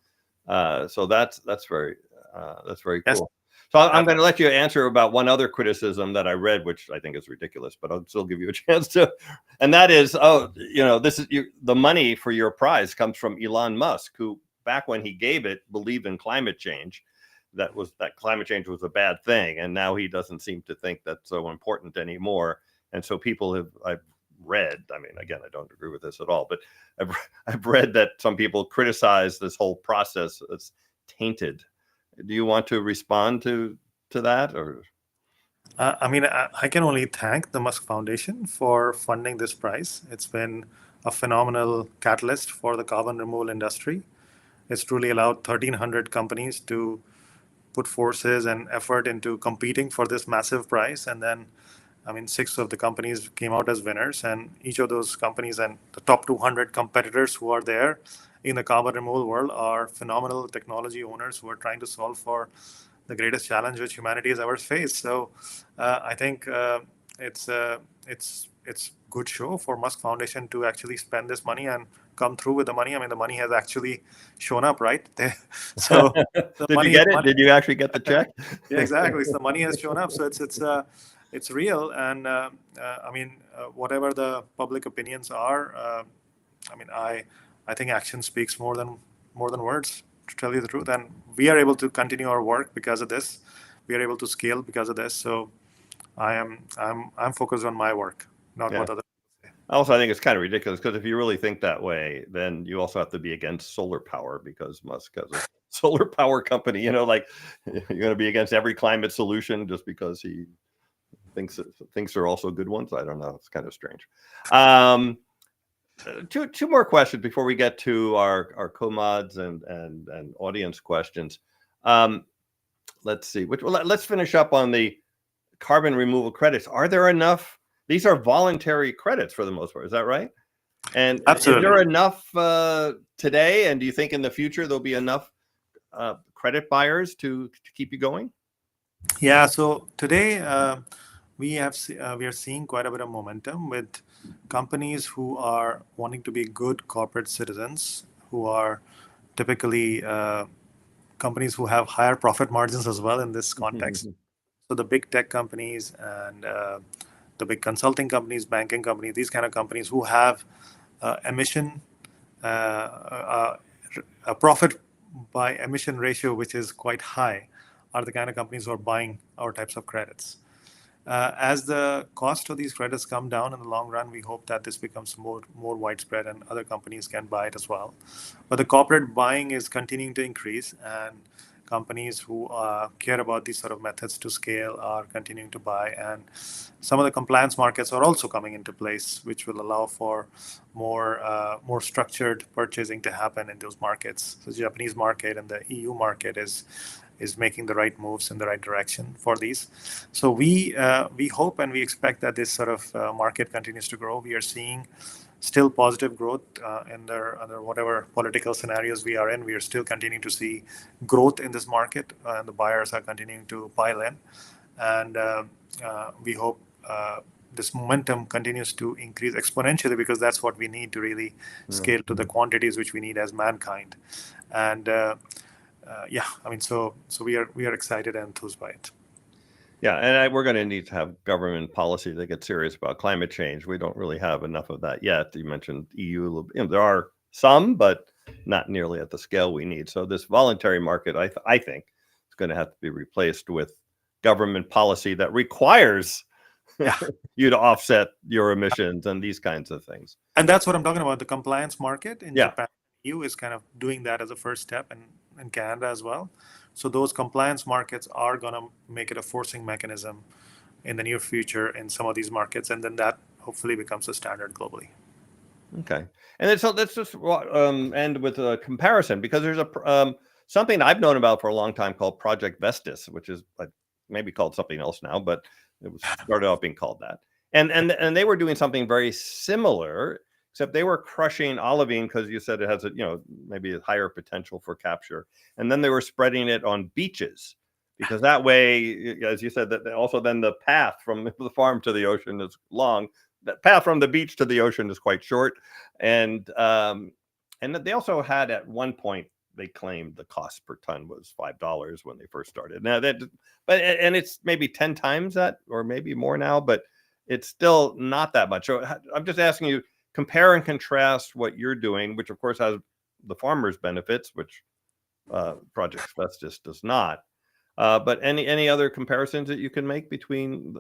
so that's very cool. Yes. So I'm going to let you answer about one other criticism that I read, which I think is ridiculous, but I'll still give you a chance to. And that is, this is the money for your prize comes from Elon Musk, who back when he gave it believed in climate change. That climate change was a bad thing, and now he doesn't seem to think that's so important anymore. And so people I've read, I mean, again, I don't agree with this at all, but I've read that some people criticize this whole process as tainted. Do you want to respond to that, or? I mean, I can only thank the Musk Foundation for funding this prize. It's been a phenomenal catalyst for the carbon removal industry. It's truly allowed 1,300 companies to put forces and effort into competing for this massive prize. And then, I mean, 6 of the companies came out as winners. And each of those companies and the top 200 competitors who are there in the carbon removal world are phenomenal technology owners who are trying to solve for the greatest challenge which humanity has ever faced. So I think it's good show for Musk Foundation to actually spend this money and come through with the money. I mean, the money has actually shown up, right? So the Did you money get it? Did you actually get the check? yeah, exactly. So the money has shown up. So it's real. And I mean, whatever the public opinions are, I mean, I think action speaks more than words, to tell you the truth. And we are able to continue our work because of this. We are able to scale because of this. So I'm focused on my work, not Yeah. what other. Also, I think it's kind of ridiculous because if you really think that way, then you also have to be against solar power because Musk has a solar power company. You know, like you're going to be against every climate solution just because he thinks are also good ones. I don't know. It's kind of strange. Two more questions before we get to our co-mods and audience questions. Let's see. Let's finish up on the carbon removal credits. Are there enough? These are voluntary credits for the most part. Is that right? And Absolutely. is there enough today? And do you think in the future there'll be enough credit buyers to keep you going? Yeah. So today we are seeing quite a bit of momentum with companies who are wanting to be good corporate citizens, who are typically companies who have higher profit margins as well in this context. So the big tech companies and the big consulting companies, banking companies, these kind of companies who have emission a profit by emission ratio which is quite high are the kind of companies who are buying our types of credits. As the cost of these credits come down in the long run, we hope that this becomes more widespread and other companies can buy it as well. But the corporate buying is continuing to increase, and companies who care about these sort of methods to scale are continuing to buy. And some of the compliance markets are also coming into place, which will allow for more structured purchasing to happen in those markets. So the Japanese market and the EU market is making the right moves in the right direction for these. So we hope and we expect that this sort of market continues to grow. We are seeing still positive growth under whatever political scenarios we are in. We are still continuing to see growth in this market, and the buyers are continuing to pile in. And we hope this momentum continues to increase exponentially, because that's what we need to really scale to the quantities which we need as mankind. And yeah, I mean, so we are excited and enthused by it. Yeah, and we're going to need to have government policy that gets serious about climate change. We don't really have enough of that yet. You mentioned EU. There are some, but not nearly at the scale we need. So this voluntary market, I think, is going to have to be replaced with government policy that requires you to offset your emissions and these kinds of things. And that's what I'm talking about. The compliance market in Japan, EU is kind of doing that as a first step, and in Canada as well. So those compliance markets are going to make it a forcing mechanism in the near future in some of these markets, and then that hopefully becomes a standard globally. Okay, and then so let's just end with a comparison, because there's a something I've known about for a long time called Project Vestas, which is maybe called something else now, but it was started out being called that. And they were doing something very similar, except they were crushing olivine because you said it has maybe a higher potential for capture, and then they were spreading it on beaches, because that way, as you said, that also then the path from the farm to the ocean is long. The path from the beach to the ocean is quite short, and they also had at one point, they claimed the cost per ton was $5 when they first started. Now and it's maybe 10 times that, or maybe more now, but it's still not that much. So I'm just asking you, compare and contrast what you're doing, which of course has the farmers' benefits, which Project Vestas does not. But any other comparisons that you can make between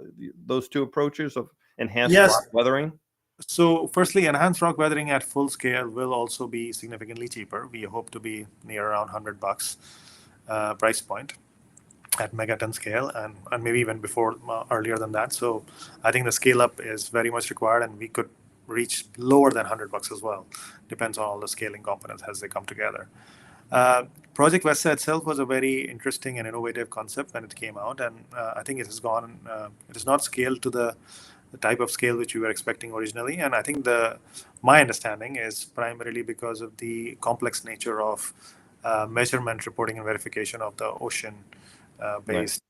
those two approaches of enhanced rock weathering? So firstly, enhanced rock weathering at full scale will also be significantly cheaper. We hope to be near around $100 price point at megaton scale, and maybe even before earlier than that. So I think the scale up is very much required, and we could reach lower than $100 as well. Depends on all the scaling components as they come together. Project Vesta itself was a very interesting and innovative concept when it came out, and I think it has gone. It is not scaled to the type of scale which we were expecting originally, and I think my understanding is primarily because of the complex nature of measurement, reporting, and verification of the ocean based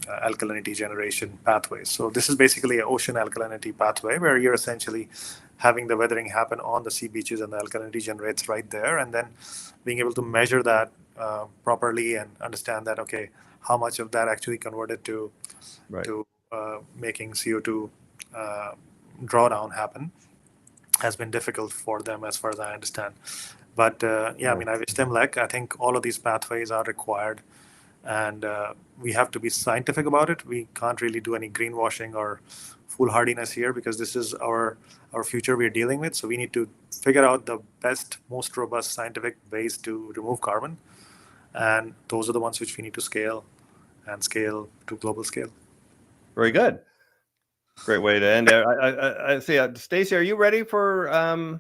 alkalinity generation pathways. So this is basically an ocean alkalinity pathway where you're essentially having the weathering happen on the sea beaches and the alkalinity generates right there, and then being able to measure that properly and understand that, okay, how much of that actually converted to making CO2 drawdown happen has been difficult for them as far as I understand. But I mean, I wish them luck. I think all of these pathways are required, and we have to be scientific about it. We can't really do any greenwashing or foolhardiness here because this is our future we're dealing with. So we need to figure out the best, most robust scientific ways to remove carbon, and those are the ones which we need to scale to global scale. Very good. Great way to end there. I see. Stacy, are you ready for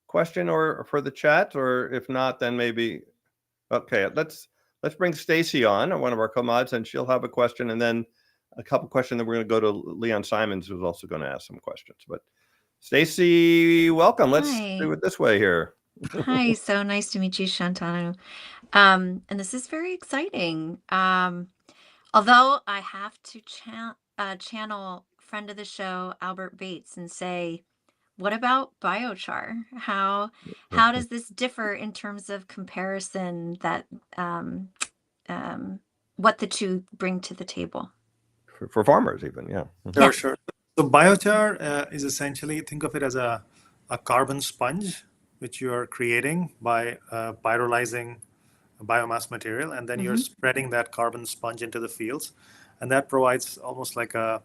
question or for the chat? Or if not, then maybe. Okay, let's bring Stacy on, one of our co-mods, and she'll have a question, and then a couple questions. Then we're going to go to Leon Simons, who's also going to ask some questions. But Stacy, welcome. Let's do it this way here. Hi, so nice to meet you, Shantanu. And this is very exciting. Although I have to channel friend of the show, Albert Bates, and say, what about biochar? How does this differ in terms of comparison that what the two bring to the table? For farmers even, yeah. Sure. So biochar is essentially, think of it as a carbon sponge, which you are creating by pyrolyzing biomass material, and then you're spreading that carbon sponge into the fields, and that provides almost like a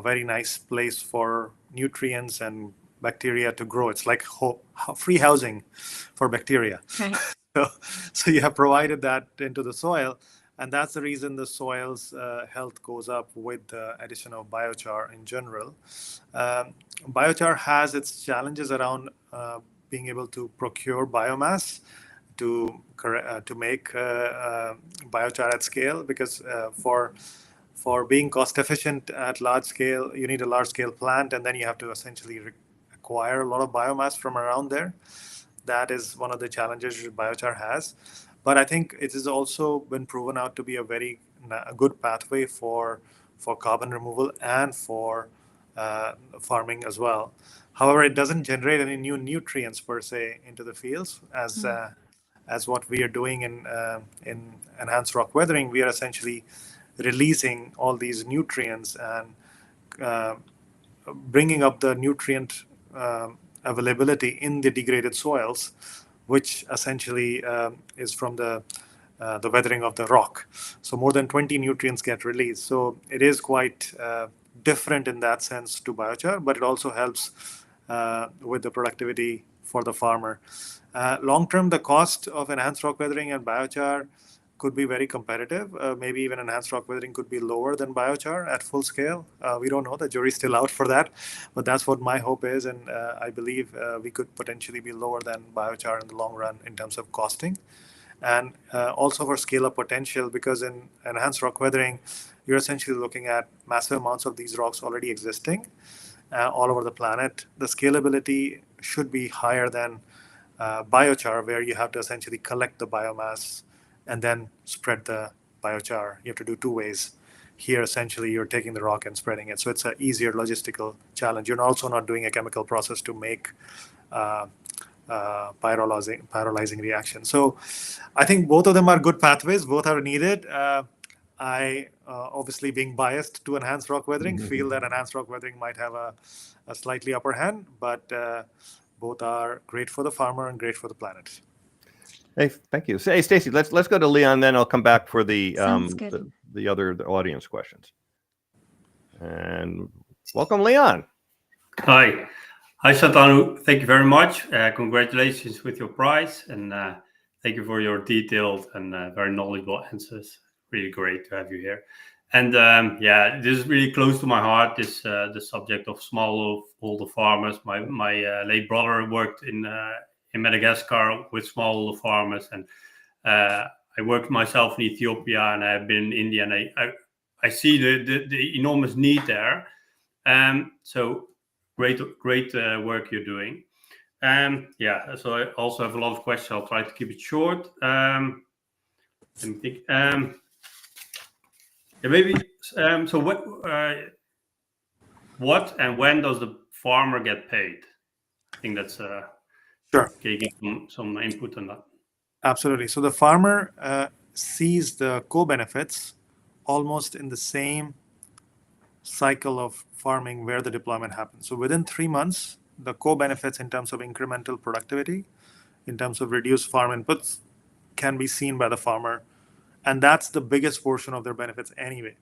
very nice place for nutrients and bacteria to grow. It's like free housing for bacteria. Right. So you have provided that into the soil, and that's the reason the soil's health goes up with the addition of biochar in general. Biochar has its challenges around being able to procure biomass to make biochar at scale, because for being cost efficient at large scale, you need a large scale plant, and then you have to essentially acquire a lot of biomass from around there. That is one of the challenges biochar has. But I think it has also been proven out to be a very good pathway for carbon removal and for farming as well. However, it doesn't generate any new nutrients per se into the fields as what we are doing in enhanced rock weathering. We are essentially releasing all these nutrients and bringing up the nutrient availability in the degraded soils, which essentially is from the weathering of the rock. So more than 20 nutrients get released. So it is quite different in that sense to biochar, but it also helps with the productivity for the farmer. Long term, the cost of enhanced rock weathering and biochar could be very competitive. Maybe even enhanced rock weathering could be lower than biochar at full scale. We don't know. The jury's still out for that, but that's what my hope is, and I believe we could potentially be lower than biochar in the long run in terms of costing, and also for scale-up potential, because in enhanced rock weathering, you're essentially looking at massive amounts of these rocks already existing all over the planet. The scalability should be higher than biochar, where you have to essentially collect the biomass and then spread the biochar. You have to do two ways. Here, essentially, you're taking the rock and spreading it. So it's an easier logistical challenge. You're also not doing a chemical process to make pyrolyzing reaction. So I think both of them are good pathways. Both are needed. I, obviously being biased to enhanced rock weathering, feel that enhanced rock weathering might have a slightly upper hand, but both are great for the farmer and great for the planet. Hey, thank you. Hey, Stacy, let's go to Leon, then I'll come back for the other audience questions. And welcome, Leon. Hi. Hi, Shantanu. Thank you very much. Congratulations with your prize, and thank you for your detailed and very knowledgeable answers. Really great to have you here. And yeah, this is really close to my heart. This the subject of smallholder farmers. My late brother worked in Madagascar with smallholder farmers, and I worked myself in Ethiopia, and I've been in India, and I see the enormous need there. So great work you're doing. Yeah, so I also have a lot of questions. I'll try to keep it short. Let me think. Yeah, maybe. So what and when does the farmer get paid? I think that's Sure. can you give some input on that? Absolutely. So the farmer sees the co-benefits almost in the same cycle of farming where the deployment happens. So within 3 months, the co-benefits in terms of incremental productivity, in terms of reduced farm inputs, can be seen by the farmer. And that's the biggest portion of their benefits anyway.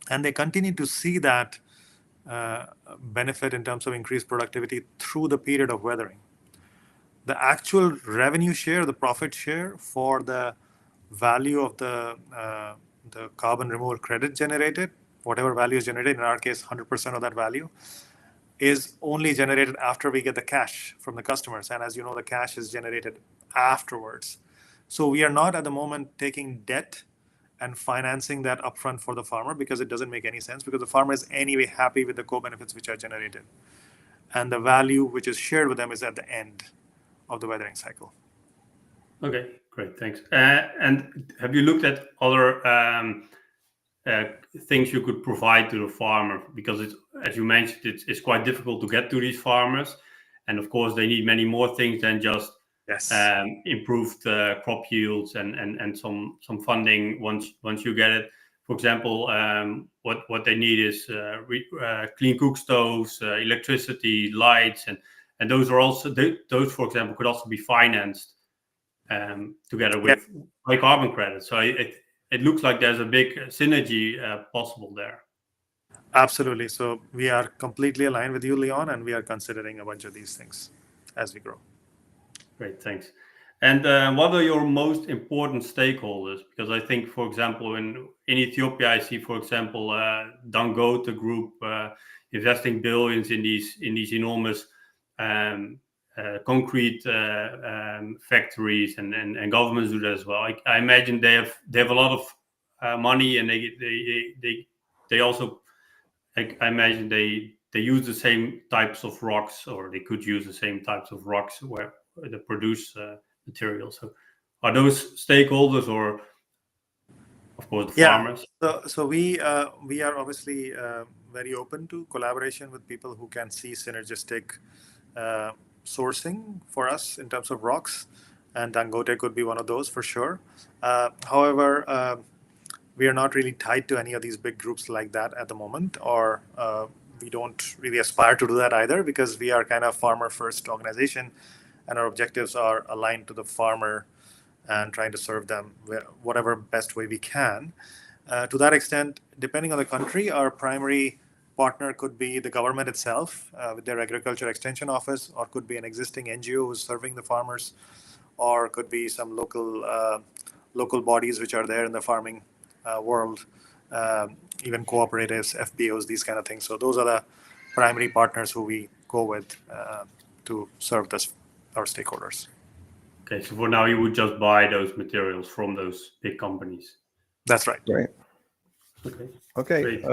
And they continue to see that benefit in terms of increased productivity through the period of weathering. The actual revenue share, the profit share for the value of the carbon removal credit generated, whatever value is generated, in our case, 100% of that value, is only generated after we get the cash from the customers. And as you know, the cash is generated afterwards. So we are not at the moment taking debt and financing that upfront for the farmer, because it doesn't make any sense, because the farmer is anyway happy with the co-benefits which are generated. And the value which is shared with them is at the end of the weathering cycle. Okay, great, thanks. And have you looked at other things you could provide to the farmer? Because it's, as you mentioned, it's quite difficult to get to these farmers, and of course they need many more things than just improved crop yields and some funding once you get it. For example, what they need is clean cook stoves, electricity, lights, and those are also those, for example, could also be financed together with high carbon credits. So it looks like there's a big synergy possible there. Absolutely. So we are completely aligned with you, Leon, and we are considering a bunch of these things as we grow. Great, thanks. And what are your most important stakeholders? Because I think, for example, in Ethiopia, I see, for example, Dangote Group investing billions in these enormous concrete factories, and governments do that as well. I imagine they have a lot of money, and they also, I imagine they use the same types of rocks, or they could use the same types of rocks where they produce materials. So are those stakeholders, or of course the farmers? So we are obviously very open to collaboration with people who can see synergistic sourcing for us in terms of rocks, and Dangote could be one of those for sure. However, we are not really tied to any of these big groups like that at the moment, or we don't really aspire to do that either, because we are kind of farmer first organization, and our objectives are aligned to the farmer and trying to serve them whatever best way we can. To that extent, depending on the country, our primary partner could be the government itself with their agriculture extension office, or could be an existing NGO who's serving the farmers, or could be some local bodies which are there in the farming world, even cooperatives, FPOs, these kind of things. So those are the primary partners who we go with to serve our stakeholders. Okay, so for now you would just buy those materials from those big companies. That's right. Great. Okay. Great.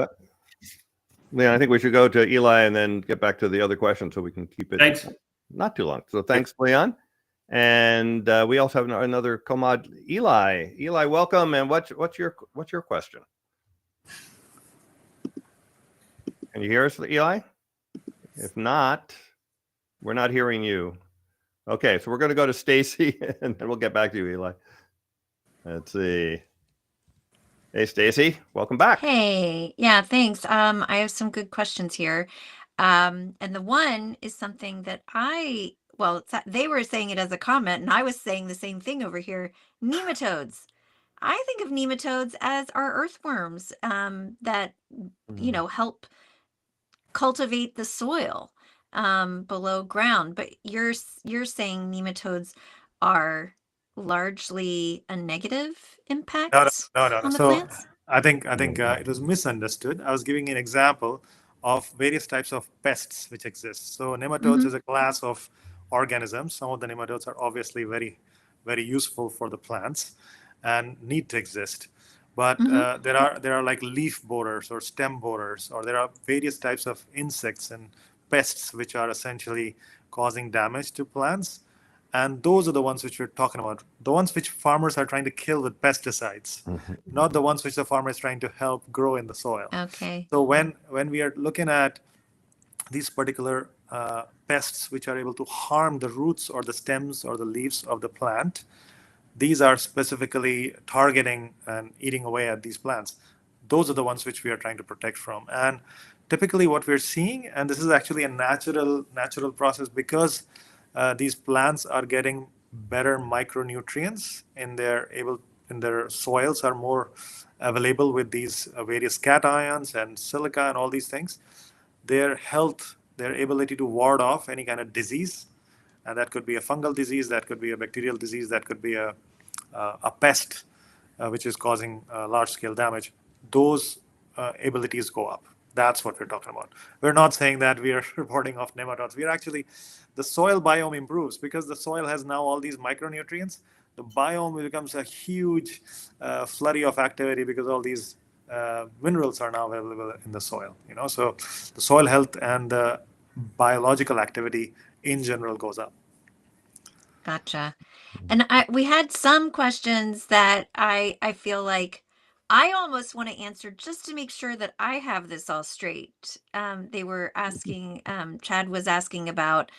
Leon, I think we should go to Eli and then get back to the other questions so we can keep it not too long. So thanks, Leon. And we also have another Comad, Eli. Eli, welcome. And what's your question? Can you hear us, Eli? If not, we're not hearing you. Okay, so we're going to go to Stacy, and then we'll get back to you, Eli. Let's see. Hey, Stacy, welcome back. Hey, yeah, thanks. I have some good questions here. And the one is something that they were saying it as a comment, and I was saying the same thing over here. Nematodes. I think of nematodes as our earthworms that, help cultivate the soil. below ground. But you're saying nematodes are largely a negative impact on the So plants? I think it was misunderstood. I was giving an example of various types of pests which exist. So nematodes is a class of organisms. Some of the nematodes are obviously very useful for the plants and need to exist. But there are like leaf borers or stem borers, or there are various types of insects and pests which are essentially causing damage to plants. And those are the ones which we're talking about, the ones which farmers are trying to kill with pesticides, not the ones which the farmer is trying to help grow in the soil. Okay. So when we are looking at these particular pests which are able to harm the roots or the stems or the leaves of the plant, these are specifically targeting and eating away at these plants. Those are the ones which we are trying to protect from. And typically what we're seeing, and this is actually a natural process, because these plants are getting better micronutrients in their soils are more available with these various cations and silica and all these things. Their health, their ability to ward off any kind of disease, and that could be a fungal disease, that could be a bacterial disease, that could be a pest which is causing large-scale damage. Those abilities go up. That's what we're talking about. We're not saying that we are reporting off nematodes. We are actually, the soil biome improves because the soil has now all these micronutrients. The biome becomes a huge flurry of activity because all these minerals are now available in the soil. So the soil health and the biological activity in general goes up. Gotcha. And we had some questions that I feel like I almost want to answer just to make sure that I have this all straight. They were asking, Chad was asking about,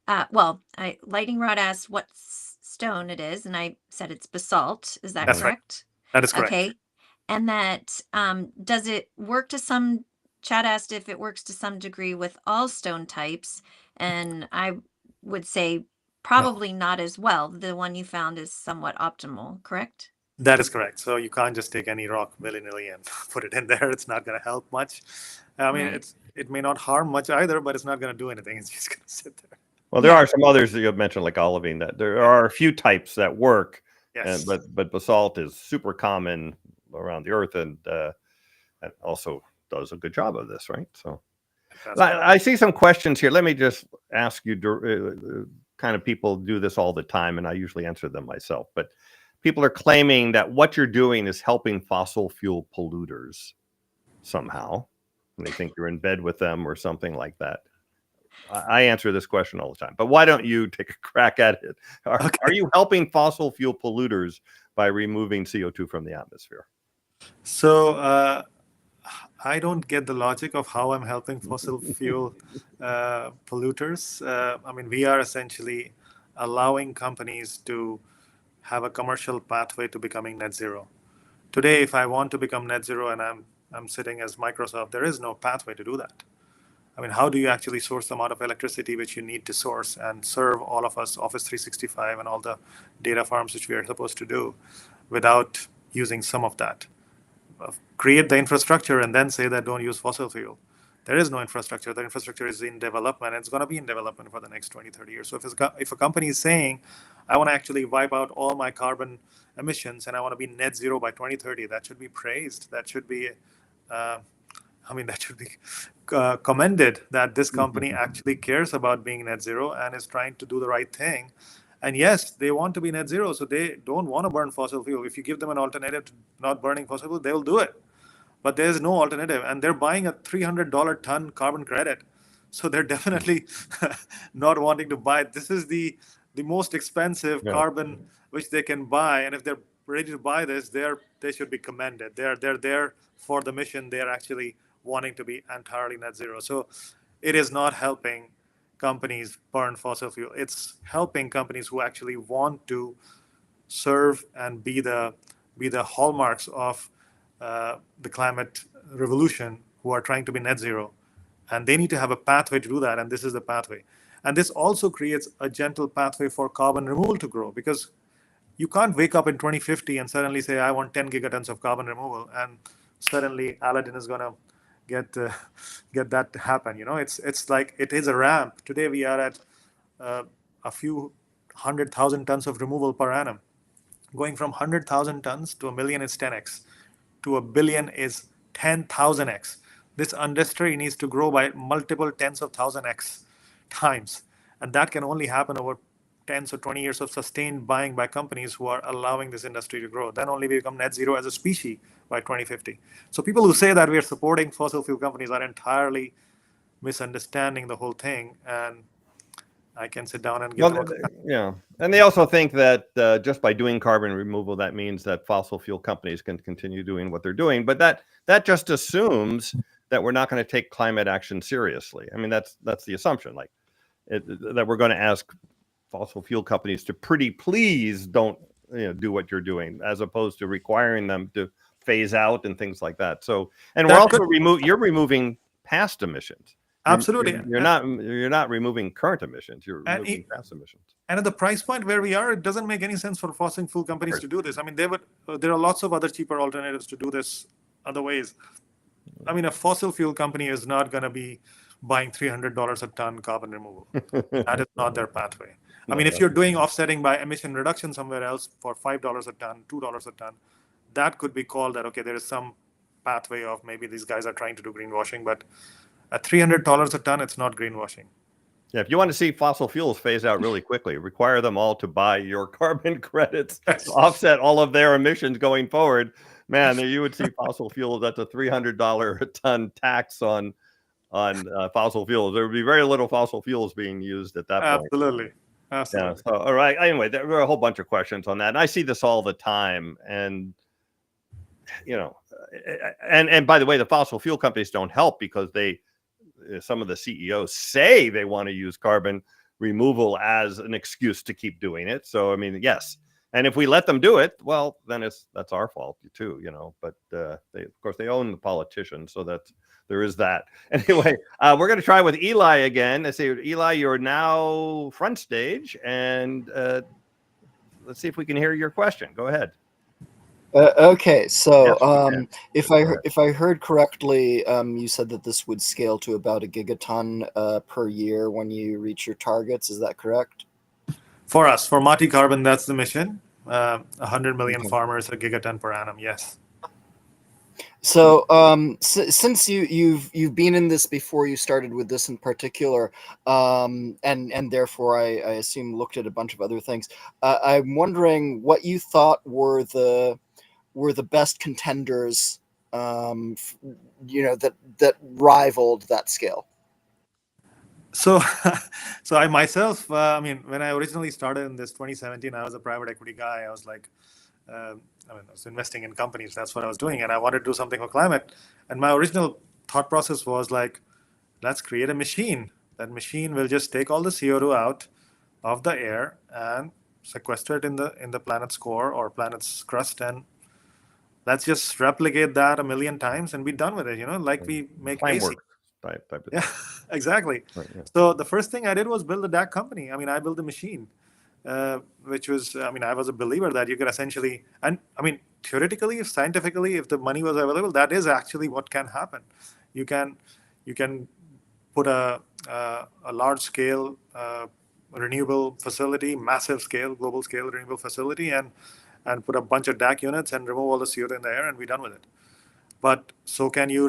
Lightning Rod asked what stone it is, and I said it's basalt. Is that That's right. correct? That is correct. Okay. And that, does it work to some, Chad asked if it works to some degree with all stone types, and I would say probably not as well. The one you found is somewhat optimal, correct? That is correct. So you can't just take any rock willy-nilly and put it in there. It's not going to help much. I mean, Right. it may not harm much either, but it's not going to do anything. It's just going to sit there. Well, there are some others that you have mentioned, like olivine, that there are a few types that work, Yes. but basalt is super common around the earth, and also does a good job of this, right? So I see some questions here. Let me just ask you, kind of people do this all the time, and I usually answer them myself, but people are claiming that what you're doing is helping fossil fuel polluters somehow. And they think you're in bed with them or something like that. I answer this question all the time, but why don't you take a crack at it? Are you helping fossil fuel polluters by removing CO2 from the atmosphere? So I don't get the logic of how I'm helping fossil fuel polluters. I mean, we are essentially allowing companies to have a commercial pathway to becoming net zero. Today, if I want to become net zero and I'm sitting as Microsoft, there is no pathway to do that. I mean, how do you actually source the amount of electricity which you need to source and serve all of us, Office 365 and all the data farms which we are supposed to do, without using some of that? Create the infrastructure and then say that don't use fossil fuel. There is no infrastructure. The infrastructure is in development, and it's going to be in development for the next 20, 30 years. So if a company is saying, I want to actually wipe out all my carbon emissions and I want to be net zero by 2030, that should be praised. That should be, commended that this company actually cares about being net zero and is trying to do the right thing. And yes, they want to be net zero, so they don't want to burn fossil fuel. If you give them an alternative to not burning fossil fuel, they will do it. But there's no alternative, and they're buying a $300 ton carbon credit. So they're definitely not wanting to buy it. This is the most expensive carbon which they can buy, and if they're ready to buy this, they should be commended. They're there for the mission. They're actually wanting to be entirely net zero. So it is not helping companies burn fossil fuel. It's helping companies who actually want to serve and be the hallmarks of the climate revolution, who are trying to be net zero. And they need to have a pathway to do that, and this is the pathway. And this also creates a gentle pathway for carbon removal to grow, because you can't wake up in 2050 and suddenly say, I want 10 gigatons of carbon removal, and suddenly Aladdin is going to get that to happen. It's like it is a ramp. Today we are at a few 100,000 tons of removal per annum. Going from 100,000 tons to a million is 10x, to a billion is 10,000x. This industry needs to grow by multiple tens of thousand x times, and that can only happen over 10 or 20 years of sustained buying by companies who are allowing this industry to grow. Then only we become net zero as a species by 2050. So people who say that we are supporting fossil fuel companies are entirely misunderstanding the whole thing, and I can sit down and give them yeah. And they also think that just by doing carbon removal, that means that fossil fuel companies can continue doing what they're doing. But that just assumes that we're not going to take climate action seriously. I mean, that's the assumption, like that we're going to ask fossil fuel companies to pretty please don't do what you're doing, as opposed to requiring them to phase out and things like that. So, and we're also you're removing past emissions. Absolutely. You're not removing current emissions. You're removing past emissions. And at the price point where we are, it doesn't make any sense for fossil fuel companies to do this. I mean, there are lots of other cheaper alternatives to do this other ways. I mean, a fossil fuel company is not going to be buying $300 a ton carbon removal. That is not their pathway. I mean, if you're doing offsetting by emission reduction somewhere else for $5 a ton, $2 a ton, that could be called that, okay, there is some pathway of maybe these guys are trying to do greenwashing, but at $300 a ton, it's not greenwashing. Yeah, if you want to see fossil fuels phase out really quickly, require them all to buy your carbon credits to offset all of their emissions going forward. Man, you would see fossil fuels. That's a $300 a ton tax on fossil fuels. There would be very little fossil fuels being used at that point. Absolutely. Yeah. So, all right. Anyway, there were a whole bunch of questions on that, and I see this all the time. And and by the way, the fossil fuel companies don't help because some of the CEOs say they want to use carbon removal as an excuse to keep doing it. So, I mean, yes. And if we let them do it, well, then that's our fault too, But of course, they own the politicians, so there is that. Anyway, we're going to try with Eli again. Let's see, Eli, you're now front stage, and let's see if we can hear your question. Go ahead. Okay, so yes, if I heard correctly, you said that this would scale to about a gigaton per year when you reach your targets. Is that correct? For us, for Mati Carbon, that's the mission. 100 million farmers, a gigaton per annum. Yes. So, since you've been in this before you started with this in particular, and therefore I assume looked at a bunch of other things, I'm wondering what you thought were the best contenders, that rivaled that scale. So I myself, when I originally started in this 2017, I was a private equity guy. I was like, I was investing in companies. That's what I was doing. And I wanted to do something for climate. And my original thought process was like, let's create a machine. That machine will just take all the CO2 out of the air and sequester it in the planet's core or planet's crust. And let's just replicate that 1 million times and be done with it, like we make AC. Type of yeah, exactly. Right, yeah. So the first thing I did was build a DAC company. I built a machine, which was, I was a believer that you could essentially, and theoretically, scientifically, if the money was available, that is actually what can happen. You can put a large scale renewable facility, massive scale, global scale renewable facility, and put a bunch of DAC units and remove all the CO2 in the air and be done with it. But so can you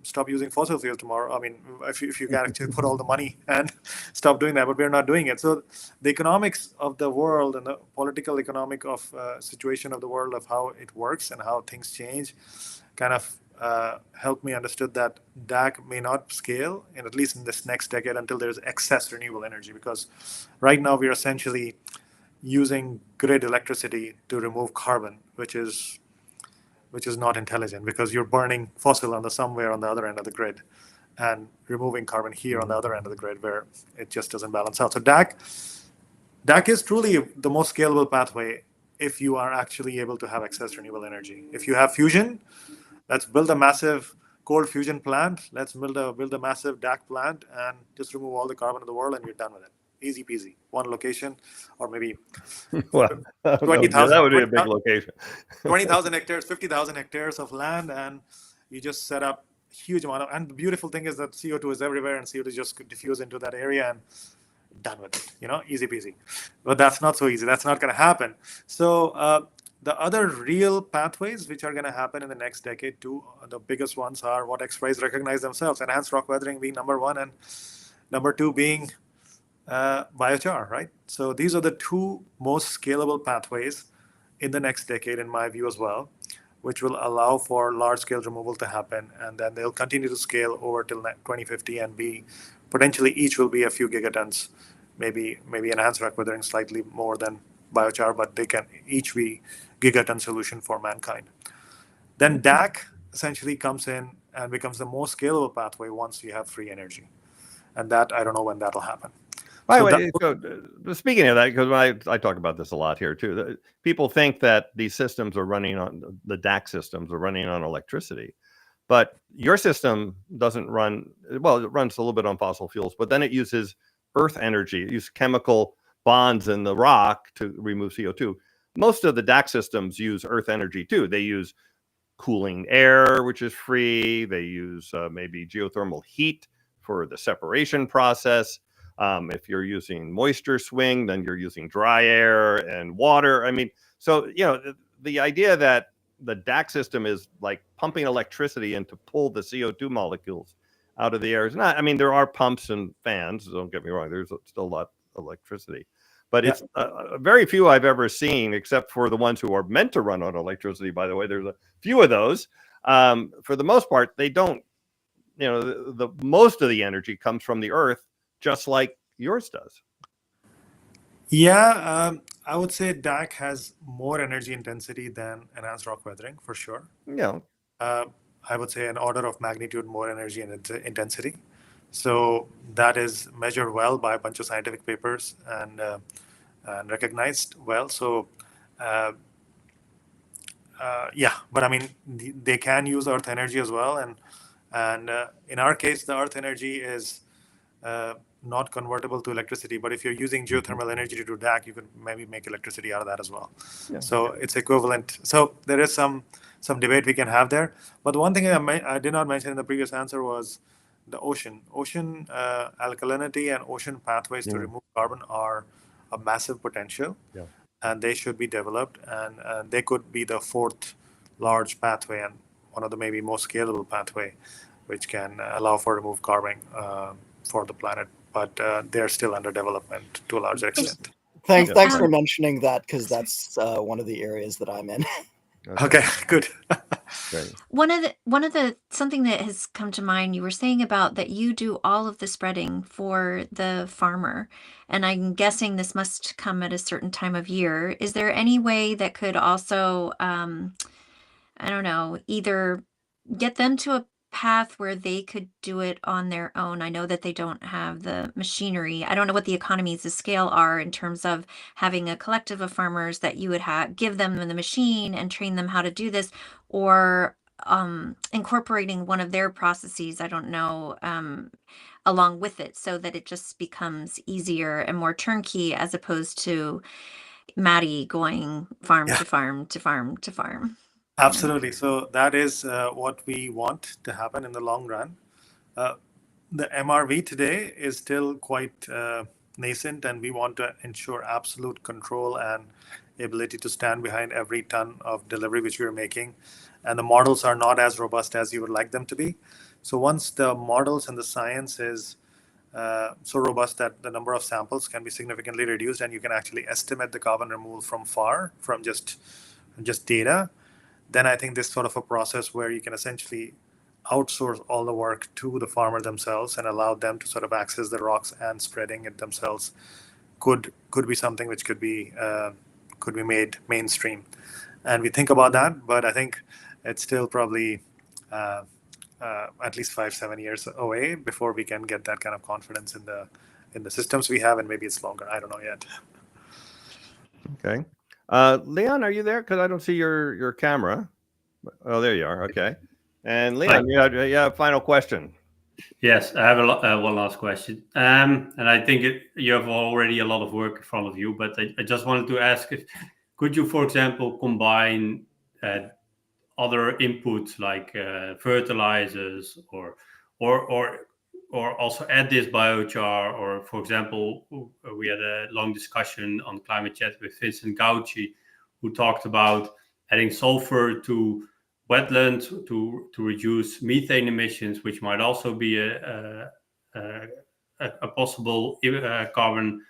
stop using fossil fuels tomorrow? If you can actually put all the money and stop doing that, but we're not doing it. So the economics of the world and the political economic of situation of the world of how it works and how things change kind of helped me understood that DAC may not scale, and at least in this next decade, until there's excess renewable energy. Because right now we're essentially using grid electricity to remove carbon, which is not intelligent, because you're burning fossil somewhere on the other end of the grid and removing carbon here on the other end of the grid where it just doesn't balance out. So DAC is truly the most scalable pathway if you are actually able to have excess renewable energy. If you have fusion, let's build a massive cold fusion plant. Let's build a massive DAC plant and just remove all the carbon in the world and you're done with it. Easy peasy. One location, or maybe 20,000. That would be a big location. 20,000 hectares, 50,000 hectares of land, and you just set up huge amount of, and the beautiful thing is that CO2 is everywhere, and CO2 just diffuse into that area and done with it, easy peasy. But that's not so easy. That's not going to happen. So the other real pathways which are going to happen in the next decade too, the biggest ones are what XPrize recognize themselves: enhanced rock weathering being number one, and number two being biochar, right? So these are the two most scalable pathways in the next decade, in my view as well, which will allow for large-scale removal to happen, and then they'll continue to scale over till 2050 and be potentially each will be a few gigatons, maybe enhanced rock weathering slightly more than biochar, but they can each be gigaton solution for mankind. Then DAC essentially comes in and becomes the most scalable pathway once we have free energy, and that I don't know when that'll happen. By the So way, speaking of that, because I talk about this a lot here too, people think that these systems are running on, the DAC systems are running on electricity, but your system doesn't run, well, it runs a little bit on fossil fuels, but then it uses earth energy. It uses chemical bonds in the rock to remove CO2. Most of the DAC systems use earth energy too. They use cooling air, which is free. They use maybe geothermal heat for the separation process. If you're using moisture swing, then you're using dry air and water. I mean, so, the idea that the DAC system is like pumping electricity in to pull the CO2 molecules out of the air is not. I mean, there are pumps and fans. Don't get me wrong. There's still a lot of electricity. But it's very few I've ever seen, except for the ones who are meant to run on electricity, by the way. There's a few of those. For the most part, they don't, the most of the energy comes from the earth, just like yours does. Yeah, I would say DAC has more energy intensity than enhanced rock weathering, for sure. Yeah. I would say an order of magnitude more energy and intensity. So that is measured well by a bunch of scientific papers and recognized well. So but I mean, they can use earth energy as well. And in our case, the earth energy is not convertible to electricity. But if you're using geothermal energy to do DAC, you could maybe make electricity out of that as well. Yeah. So it's equivalent. So there is some debate we can have there. But one thing I did not mention in the previous answer was the ocean. Ocean alkalinity and ocean pathways to remove carbon are a massive potential. Yeah. And they should be developed, and they could be the fourth large pathway and one of the maybe most scalable pathway, which can allow for remove carbon for the planet. But they're still under development to a large extent. Thanks for mentioning that, because that's one of the areas that I'm in. Okay, good. Great. One of the something that has come to mind, you were saying about that you do all of the spreading for the farmer, and I'm guessing this must come at a certain time of year. Is there any way that could also, I don't know, either get them to a path where they could do it on their own? I know that they don't have the machinery. I don't know what the economies of scale are in terms of having a collective of farmers that you would give them the machine and train them how to do this, or incorporating one of their processes, I don't know, along with it, so that it just becomes easier and more turnkey, as opposed to Maddie going farm to farm to farm to farm. Absolutely. So that is what we want to happen in the long run. The MRV today is still quite nascent, and we want to ensure absolute control and ability to stand behind every ton of delivery which we are making. And the models are not as robust as you would like them to be. So once the models and the science is so robust that the number of samples can be significantly reduced, and you can actually estimate the carbon removal from just data, then I think this sort of a process where you can essentially outsource all the work to the farmer themselves and allow them to sort of access the rocks and spreading it themselves could be something which could be made mainstream. And we think about that, but I think it's still probably at least 5-7 years away before we can get that kind of confidence in the systems we have, and maybe it's longer. I don't know yet. Okay. Leon, are you there? Because I don't see your camera. Oh, there you are. Okay. And Leon, you have a final question. Yes, I have one last question. And I think you have already a lot of work in front of you, but I just wanted to ask, could you, for example, combine other inputs like fertilizers or also add this biochar, or for example, we had a long discussion on Climate Chat with Vincent Gauci, who talked about adding sulfur to wetlands to reduce methane emissions, which might also be a possible carbon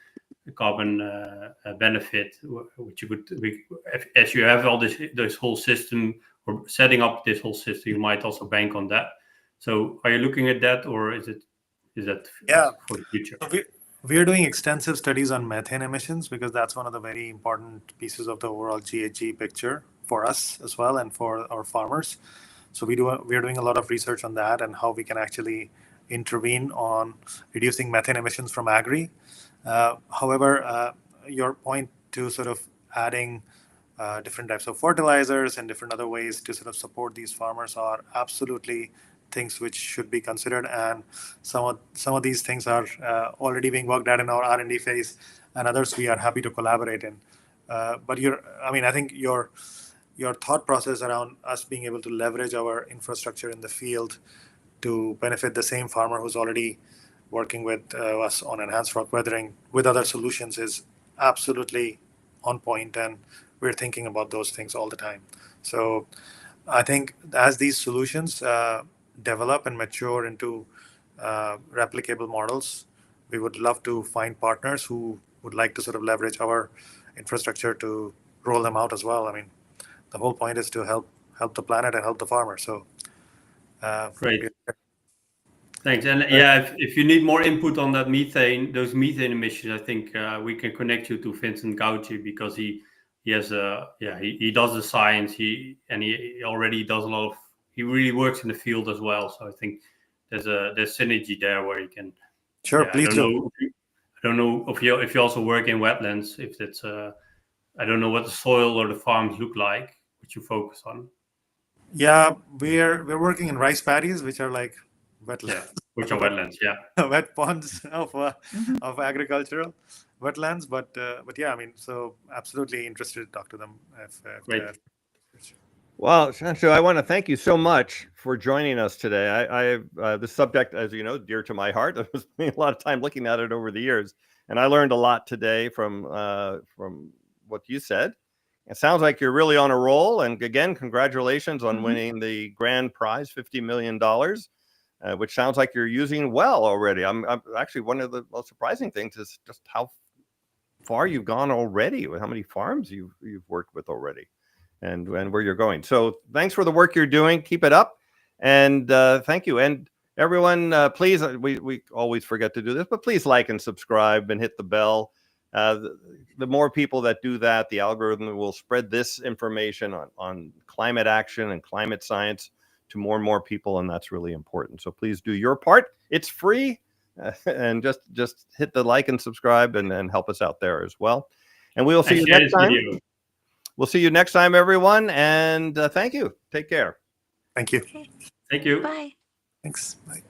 benefit, which you could, as you have all this whole system, or setting up this whole system, you might also bank on that. So are you looking at that, or is that Yeah. for the future? We are doing extensive studies on methane emissions because that's one of the very important pieces of the overall GHG picture for us as well and for our farmers. So we are doing a lot of research on that and how we can actually intervene on reducing methane emissions from agri. However, your point to sort of adding different types of fertilizers and different other ways to sort of support these farmers are absolutely things which should be considered, and some of these things are already being worked at in our R&D phase, and others we are happy to collaborate in. But I think your thought process around us being able to leverage our infrastructure in the field to benefit the same farmer who's already working with us on enhanced rock weathering with other solutions is absolutely on point, and we're thinking about those things all the time. So I think as these solutions develop and mature into replicable models, we would love to find partners who would like to sort of leverage our infrastructure to roll them out as well. I mean, the whole point is to help the planet and help the farmer. So great. Thanks. And yeah, if you need more input on that those methane emissions, I think we can connect you to Vincent Gauci, because he has he does the science. He already does a lot of. He really works in the field as well. So I think there's synergy there where you can. Sure, Yeah, please do. I don't know if you also work in wetlands. If that's I don't know what the soil or the farms look like, which you focus on. Yeah, we're working in rice paddies, which are like wetlands. Yeah, which are wetlands. Yeah, wet ponds of agricultural wetlands. But yeah, I mean, so absolutely interested to talk to them. Great. Well, Shantanu, I want to thank you so much for joining us today. This subject, as you know, dear to my heart. I've spent a lot of time looking at it over the years, and I learned a lot today from what you said. It sounds like you're really on a roll, and again, congratulations on winning the grand prize, $50 million, which sounds like you're using well already. I'm actually, one of the most surprising things is just how far you've gone already, with how many farms you've worked with already. And where you're going. So thanks for the work you're doing. Keep it up. And thank you. And everyone, please, we always forget to do this, but please like and subscribe and hit the bell. The more people that do that, the algorithm will spread this information on climate action and climate science to more and more people. And that's really important. So please do your part. It's free. And just hit the like and subscribe and help us out there as well. And we'll see you next time. We'll see you next time, everyone. And thank you. Take care. Thank you. Okay. Thank you. Bye. Thanks. Bye.